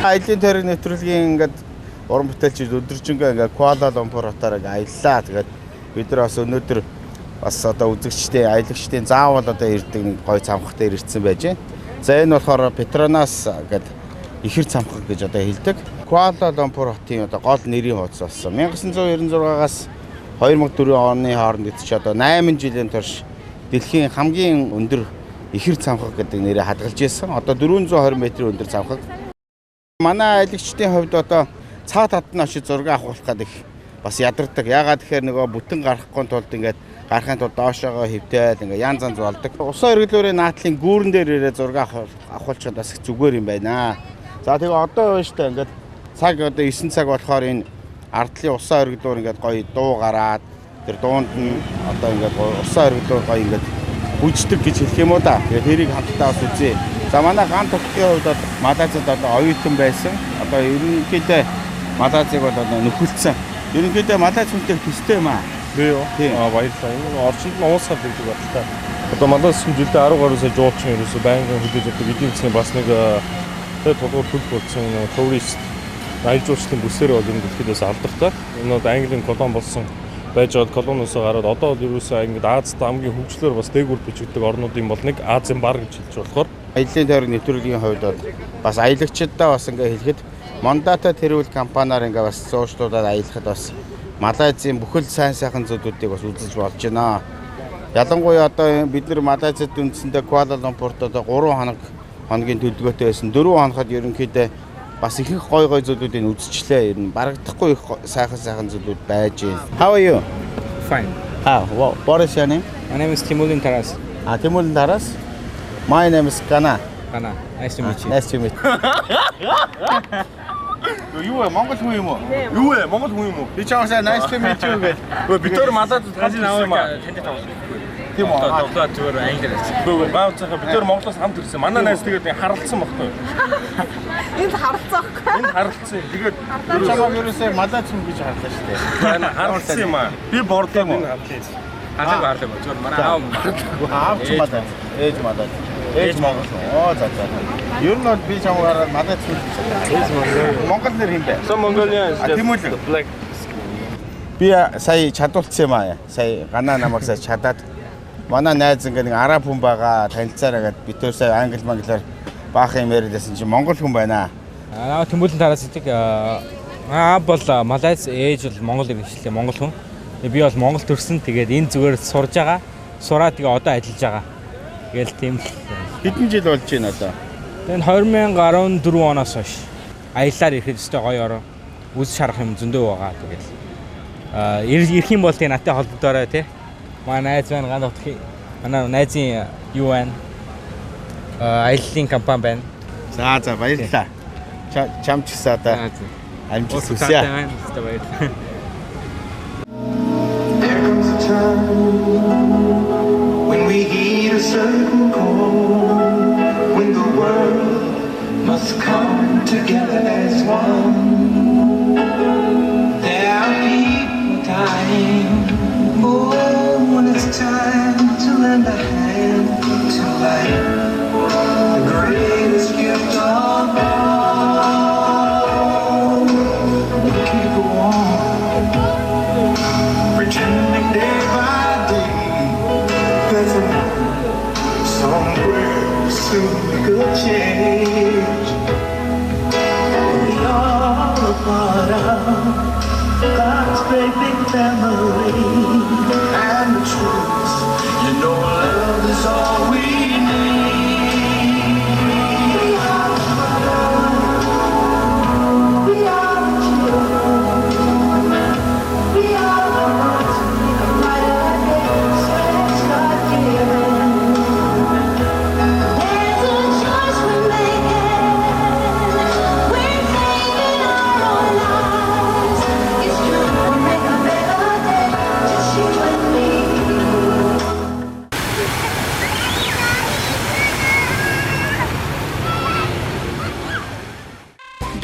Аялалын тойрог нэвтрүүлгийн ингээд уран бүтээлчид өдөржингөө ингээд Куала Лумпур хотоор аяллаа. Тэгээд бид нар бас өнөөдөр бас одоо үзэгчдийн аялагчдын заавал одоо ирдэг нэг гой цамхаг дээр ирсэн байж байна. За энэ болохоор Петронас гэдэг ихэр цамхаг гэж одоо хэлдэг. Куала Лумпур хотын одоо гол нэрийн хуудас болсон. 1996-аас 2004 оны хооронд эцэж одоо 8 жилийн турш дэлхийн хамгийн өндөр ихэр цамхаг гэдэг нэрээр хадгалж ирсэн. Одоо 420 м өндөр цамхаг. Манай аялагчдын хувьд одоо цаад хатны очиж зураг авах гэдэг бас ядардаг. Ягаад тэгэхээр нөгөө бүтэн гарахгүй тулд ингээд гарахын тулд доошоогоо хөвтөөд ингээд янз янз болдог. Усан өргөлөөрийн наадлын гүүрэн дээр ирээ зураг авахулчаад бас зүгээр юм байна. За тэгээ одоо байна шүү дээ ингээд цаг одоо 9 цаг болохоор энэ ардлын усан өргөлөөр ингээд гоё дуу гараад тэр дуунд нь одоо ингээд усан өргөлөөр гоё ингээд бүждэг гэж хэлэх юм уу да. Тэгээд тэрийг хамтдаа бас үзье. За манай ган тогтгийн хувьд Малайзад одоо оюутан байсан. Одоо ерөнхийдөө Малайзыг бол одоо нөхөлдсөн. Ерөнхийдөө Малайз хүнтэй төстэй юм аа. Тийм үү? Баярлалаа. Энэ орчинд нь уусаад байдаг баталтай. Одоо Малайз хүн жилдээ 10 гаруй сая жуулчин ерөөсөө байнгын хөдөөж одоо эдийн засгийн бас нэг тулгуур хөл болсон турист аялал жуулчлалын бүсээр бол энэ дэлхийдээс алдартай. Энэ бол Английн колон болсон байж байгаа колоноос гараад одоо бол ерөөсөө ингээд Азид хамгийн хөгжлөөр бас дээгүүр бичигддэг орнуудын бол нэг Азийн баг гэж хэлж болохоор аяллын тойрог нэвтрүүлгийн хувьд бол бас аялагчдаа бас ингээ хэлэхэд Мондата тэрүүл компаниар ингээ бас зуучлуулаад аялахад бас Малайзын бүхэл сайн сайхан зүйлүүдийг бас үзэж болж байна. Ялангуяа одоо бид нар Малайзад үндсэндээ Куала Лумпурт одоо 3 хоногийн төлөвлөгөөтэй байсан. 4 хоногт ерөнхийдөө бас их гой зүйлүүдийг үзчихлээ. Ер нь барагдахгүй их сайхан зүйлүүд байж байна. How are you? Fine. What is your name? My name is Timulin Taras. Timulin Taras. My name is Kana. Kana. Nice to meet you. Nice to meet you. Юу вэ? Монгол хүн юм уу? Юу вэ? Монгол хүн юм уу? Би чамсаа nice to meet you гэж. Бид төр Малайзад Хажин аваад танд тавсан. Тийм үү? Одоо зүгээр англиар хэлсэн. Үгүй баа цаха бид нар Монголоос хамт ирсэн. Манай найз тэгээд харалцсан баггүй. Энд харалцсан байхгүй. Энд харалцсан. Тэгээд чамаа ерөөсөө Малайз хүн гэж харлаа шүү дээ. харалцсан юм аа. Би бордоо юм. Хажиг баарлаа. Зүгээр манай аав ч Малайз. Ээж Малайз. Ээж Монгол. За. Ер нь бол би чамаараа Малайз хүн гэж харлаа. Ээж Монгол. Монгол нэр юм бэ? Mongolian. Тэмүүлэн. Би сая чадуулсан юм аа. Сая ганаа намайг сая чадаад манай найз ингээ нэг араб хүн байгаа танилцаараа гэд бид төр сая англиар баах юм яриадсэн чинь монгол хүн байна. Тэмүүлэн Тараас гэдэг аав бол Малайз, ээж бол Монгол иргэншлээ Монгол хүн. Би бол Монгол төрсөн. Тэгээд энэ зүгээр сурж байгаа. Сураад тэгээ одоо ажиллаж байгаа. Тэгэл тийм Хэдэн жил болж байна одоо? Тэгээд 2014 оноос хойш аяллаар ирэхэд өстой гоё ороо. Үс шарах юм зөндөө байгаа. Тэгээд ирэх юм бол тэгээ наттай холбогдоорой тий. Манай найз байна ган утгах. Манай найзын юу байна? Аяллын компани байна. За баярлалаа. Чам ч гэсэн одоо амжилт хүсье. Баярлалаа. When we heed a certain call, when the world must come together as one, there are people dying. Oh, when it's time to lend a hand to life, the greatest gift of all, we keep go on, pretending day by day. Somewhere soon we could change. We are a part of God's great big family. And the truth, you know love is all we need.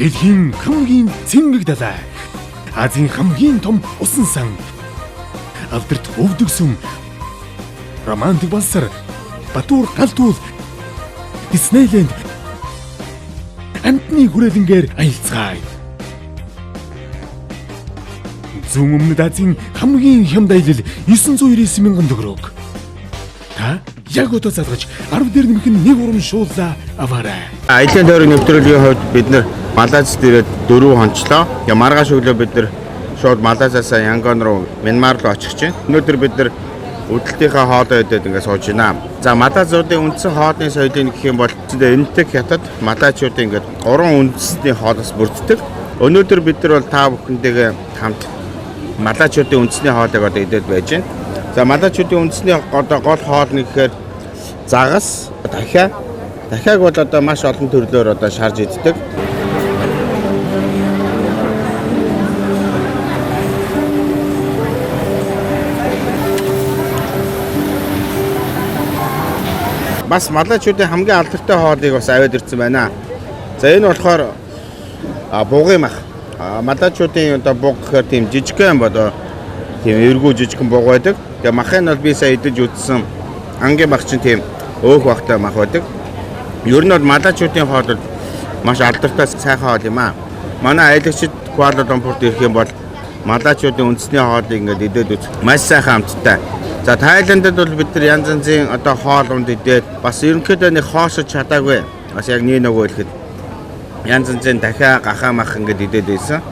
Дэлхийн хамгийн цэнгэг далай. Азийн хамгийн том усан сан. Алдарт өвдөг сүм. Романтик бансар. Батуур галтуул. Диснейленд. Амтны хүрээлэнгээр аялцгаая. Зүүн өмнөд Азийн хамгийн хямд аялал 999 мянган төгрөг. Та яг одоо залгаж 10 дээр нэмэх нь нэг урам шууллаа аваарай. Аялын тойрог нэвтрүүлгийн хувьд бид нар Малайзд ирээд 4 хончлоо. Маргааш өглөө бид нар шууд Малайзаас Янгон руу Мянмар руу очих чинь. Өнөөдөр бид нар өдөлтийнхээ хоолоо идээд ингээд сууж байна. За Малайзуудын үндсэн хоолны соёлыг гэх юм бол энэтэй хятад малайчуудын ингээд 3 үндэсний хоолоос бүрддэг. Өнөөдөр бид нар бол та бүхэнтэйгээ хамт малайчуудын үндэсний хоолыг одоо идээд байж байна. За малайчуудын үндэсний одоо гол хоол нь гэхээр загас, дахиаг бол одоо маш олон төрлөөр одоо шарж иддэг. Бас малайчуудын хамгийн алдартай хоолыг бас аваад ирсэн байна. За энэ болохоор бугын мах. Малайчуудын одоо буг гэхээр тийм жижигхэн бодоо тийм эргүү жижигхэн буг байдаг. Тэгээ махын бол би сая идэж үзсэн. Ангийн мах чинь тийм өөх бахтай мах байдаг. Ер нь бол малайчуудын хоол бол маш алдартай сайхан хоол юм аа. Манай аялагчид Куала Лумпурт ирэх юм бол малайчуудын үндэсний хоолыг ингээд идээд үз. Маш сайхан амттай. За Тайландд бол бид нар янз янзын одоо хоол унд идээд бас ерөнхийдөө нэг хоошож чадаагүй. Бас яг нэг нөгөө хэлэхэд янз янзын дахиа гахаа мах ингээд идээд байсан.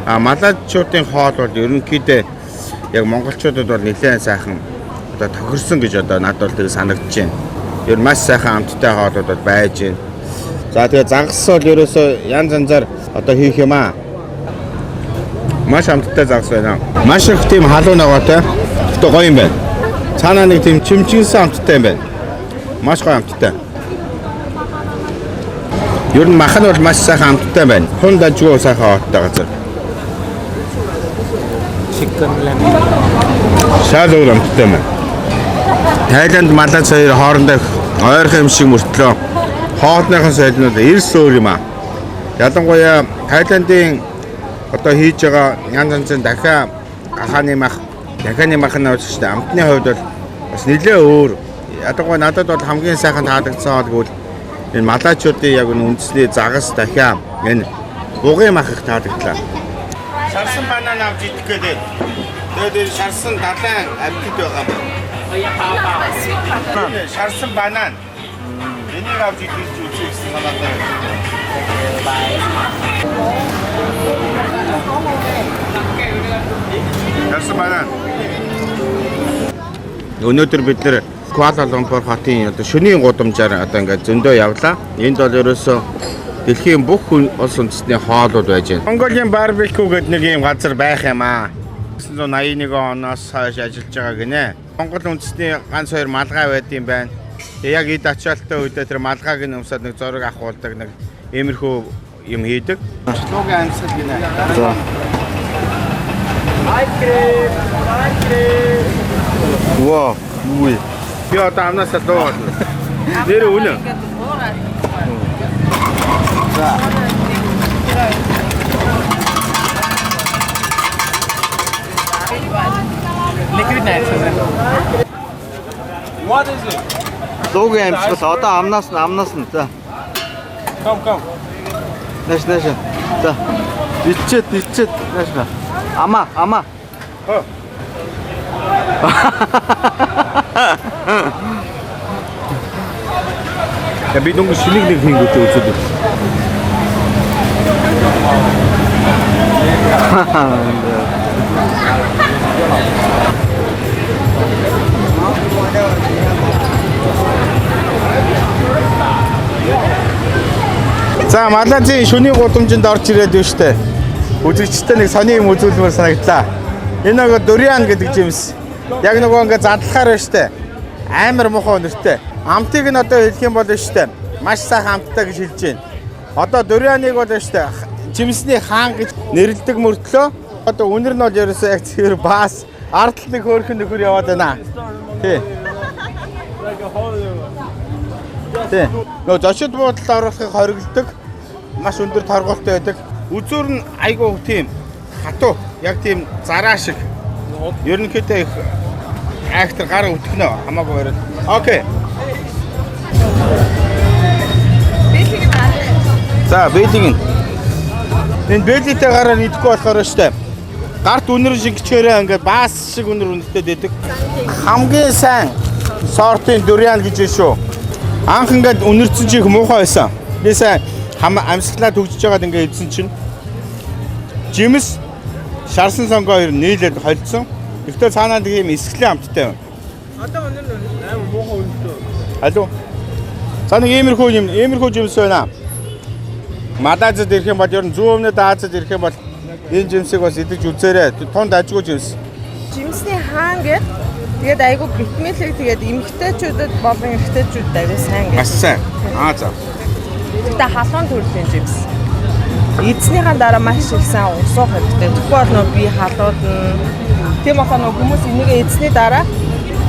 Малайчуудын хоол бол ерөнхийдөө яг монголчуудад бол нэлээд сайхан одоо тохирсон гэж одоо надад бол тэг санагдаж байна. Ер маш сайхан амттай хоолууд бол байж байна. За тэгээ загас бол ерөөсөө янз янзаар одоо хийх юм аа. Маш амттай загас байна. Маш их тийм халуун ногоотой. Гэтэ гоё юм байна. Цаанаа нэг тийм чимчгэнсэн амттай юм байна. Маш гоё амттай. Ер нь мах нь бол маш сайхан амттай байна. Хүн дажгүй сайхан хоолтой газар. Шал өөр амттай байна. Тайланд Малайз хоёр хоорондоо ойрхон юм шиг мөртлөө хоолныхон соёлнууд эрс өөр юм аа. Ялангуяа Тайландын одоо хийж байгаа янз янзын дахиа гахааны мах нь бол амтны хувьд бол бас нэлээ өөр. Ядангуяа надад бол хамгийн сайхан таалагдсан хоол гэвэл энэ малайчуудын яг үндэсний загас дахиа энэ бугын мах их таалагдлаа. Шарсан банан авч идэх гэдэг. Тэгээд шарсан далайн аппетит байгаа юм. Шарсан банан. Энийг авч идэх гэж үзсэн санаатай. Шарсан банан. Өнөөдөр бид нэр Куала Лумпур хотын одоо шөнийн гудамжаар одоо ингээд зөндөө явлаа. Энд бол ерөөсөө дэлхийн бүх улс үндэстний хоолууд байж байна. Монголын барбекю гэдэг нэг юм газар байх юм аа. 1981 оноос хойш ажиллаж байгаа гинэ. Монгол үндэстний ганц хоёр малгай байд юм байна. Тэгээ яг эд ачаалттай үедээ тэр малгайг нь өмсөд нэг зураг авахулдаг нэг иймэрхүү юм хийдэг. Лугийн амьсгал гинэ. За. Айкрэ. Вау, үгүй. Би одоо амнасаа дуу. Нэр үнэ. За. Liquid nice. What is it? Лугийн амьсгал одоо амнаас нь за. Come. Нэш. За. Ичээд нэш. Ама. Хөө. Я би дүнг шинийг нэг хийгээд үзээд. За Малайзын шөнийн гудамжинд орж ирээд байна штэ. Үзэгчтэй нэг сони юм үзүүлмээр санагдлаа. Энэ нөгөө дуриан гэдэг жимс. Яг нөгөө ингээ задлахаар байна штэ. Амар муухай нэртэй. Амтыг нь одоо хэлэх юм бол штэ. Маш сайхан амттай гэж хэлж байна. Одоо дурианыг бол штэ жимсний хаан гэж нэрлэдэг мөртлөө одоо үнэр нь бол ерөөсөө яг цэвэр баас ардтал нэг хөөрхөн нөхөр яваад байна. Тий. Тий. Нөгөө зочид буудалд оруулахыг хориглодог. маш өндөр торгуултай байдаг. Үзүүр нь айгүй тийм хатуу, яг тийм зараа шиг. Ерөнхийдөө их актер гараа өтгөнө хамаагүй барил. Окей. За, бэлийг нь. Энэ бэлийтэй гараар идэхгүй болохоор штэ. Гарт үнэр шиг чирээ ингээд баас шиг үнэр үнэтэй дэдэг. Хамгийн сайн сортын дуриан гэж шүү. Анх ингээд үнэрцэн чих муухай байсан. Би сайн амьсгалаа төгжиж байгаад ингээд идсэн чинь жимс шарсан сонгоо хоёр нийлээд холдсон. Гэхдээ цаанаа нэг юм эсглийн амттай байна. Одоо өнөр амар муухай үнэтэй. Алуу. За нэг иймэрхүү жимс байна. Малайзад ирэх юм бол ер нь зүүн өмнөд Азид ирэх юм бол энэ жимсийг бас идэж үзээрэй. Тунд ажгүй жимс. Жимсний хаан гээд тэгээд айгүй битмэлэг тэгээд эмгтээчүүдэд болон эрэгтэйчүүдэд айгүй сайн гэж. Маш сайн. За. Тэгээд халуун төрлийн жимс. Эзнийхэн дараа маш их сайн усуух хэрэгтэй. Тэгвэл нөө би халууд нь тийм болохоор нөө хүмүүс энийг эзний дараа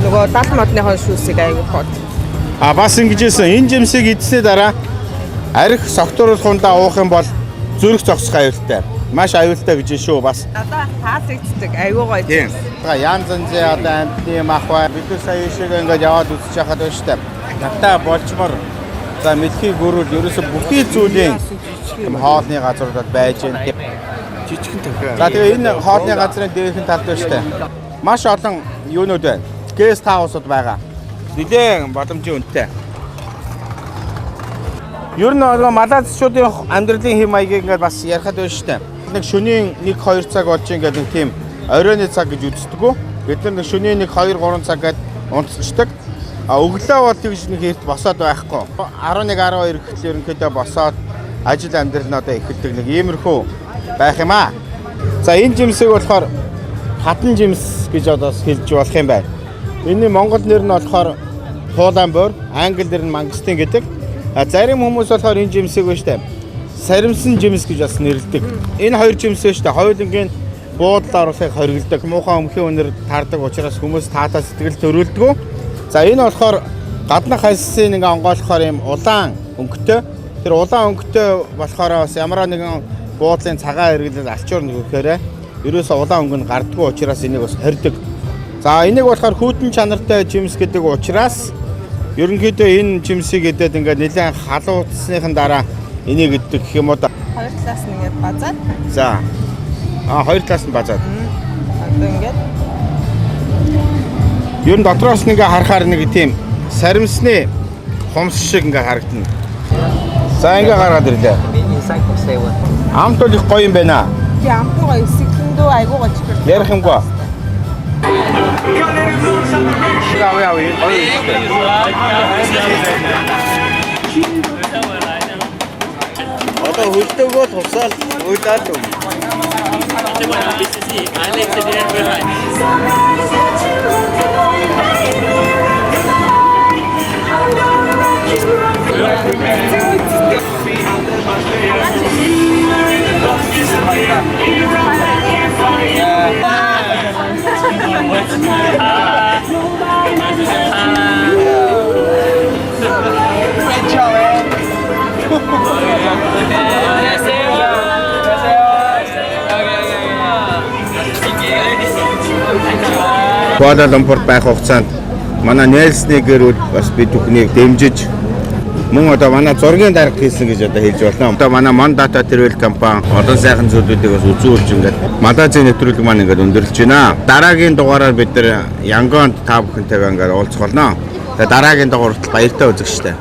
нөгөө 70 модныхон шүүсийг айгүй хот. Бас ингэжсэн энэ жимсийг эзний дараа арх согтууруулахундаа уух юм бол зүрх зогсох аюултай. Маш аюултай гэж шүү бас. Одоо таасагддаг айгүй гоё. Тийм. Янз одоо амтны махва бид сая шиг ингээд яваад үзэж байхад байна шүү дээ. Натаа болчмор за мэлхий гөрүүл ерөөсө бүхий зүйлийн юм хоолны газруудад байж байна. Жижигхэн тохио. За тэгээ энэ хоолны газрын дээрхэн талд байна шүү дээ. Маш олон юунууд байна. Гест хаусууд байгаа. Нилээн боломжийн үнэтэй. Ер нь малайзчуудын амьдралын хэм маягийг ингээд бас ярихад байна шүү дээ. Нэг шөнийн 1-2 цаг болж ингээд нэг тийм оройны цаг гэж үздэг. Бид нар шөнийн 1-2-3 цаг гээд унтцдаг. Өглөө бол тэгж нэг эрт босоод байхгүй. 11-12 гэхэл ерөнхийдөө босоод ажил амьдрал нь одоо эхэлдэг нэг иймэрхүү байх юм аа. За энэ жимсийг болохоор хатан жимс гэж одоо хэлж болох юм байна. Энийн монгол нэр нь болохоор Хууланбор, англи нэр нь мангистин гэдэг. Зарим хүмүүс болохоор энэ жимсийг байна штэ. Саримсан жимс гэж бас нэрлэдэг. Энэ хоёр жимс байна штэ. Хоёулангийн буудлаар уусыг хоригддаг. Муухай өмхийн өнөр таардаг учраас хүмүүс таатаа сэтгэл төрүүлдэг. За энэ болохоор гаднах хальсын нэг онгойлохоор юм улаан өнгөтэй. Тэр улаан өнгөтэй болохоор бас ямар нэгэн буудлын цагаан хэрэглэл алчуур нөгөөхөөрэ ерөөсөө улаан өнгө нь гардггүй учраас энийг бас хордог. За энийг болохоор хүйтэн чанартай жимс гэдэг учраас ерөнхийдөө энэ жимсийг идээд ингээд нэлээд халууцсныхан дараа энийг иддэг гэх юм уу да. Хоёр талаас нь ингээд базаад. За. Хоёр талаас нь базаад. Одоо ингээд ер нь дотроос нь ингээд харахаар нэг тийм саримсны хумс шиг ингээд харагдана. За ингээд гаргаад ирлээ. Амт бол их гоё юм байна. тийм амт нь гоё сэтгэндөө айгуу гоё чиг. Ярих юмгүй. Одоо хөлтөөгөө тусаал уйлаад үү. Куала Лумпурд байх хугацаанд манай нээлсний гэрүүд бас би түүхнийг дэмжиж мөн одоо манай зургийн дарга хийсэн гэж одоо хэлж байна. Одоо манай Мондата Travel компани олон сайхан зүйлүүдийг бас үзүүлж ингээд Малайзийн нэвтрүүлэг маань ингээд өндөрлөж байна. Дараагийн дугаараар бид нар Янгонд та бүхэнтэйгээ ингээд уулзах болно. Тэгээ дараагийн дугаарт баяртай үзэгчтэй.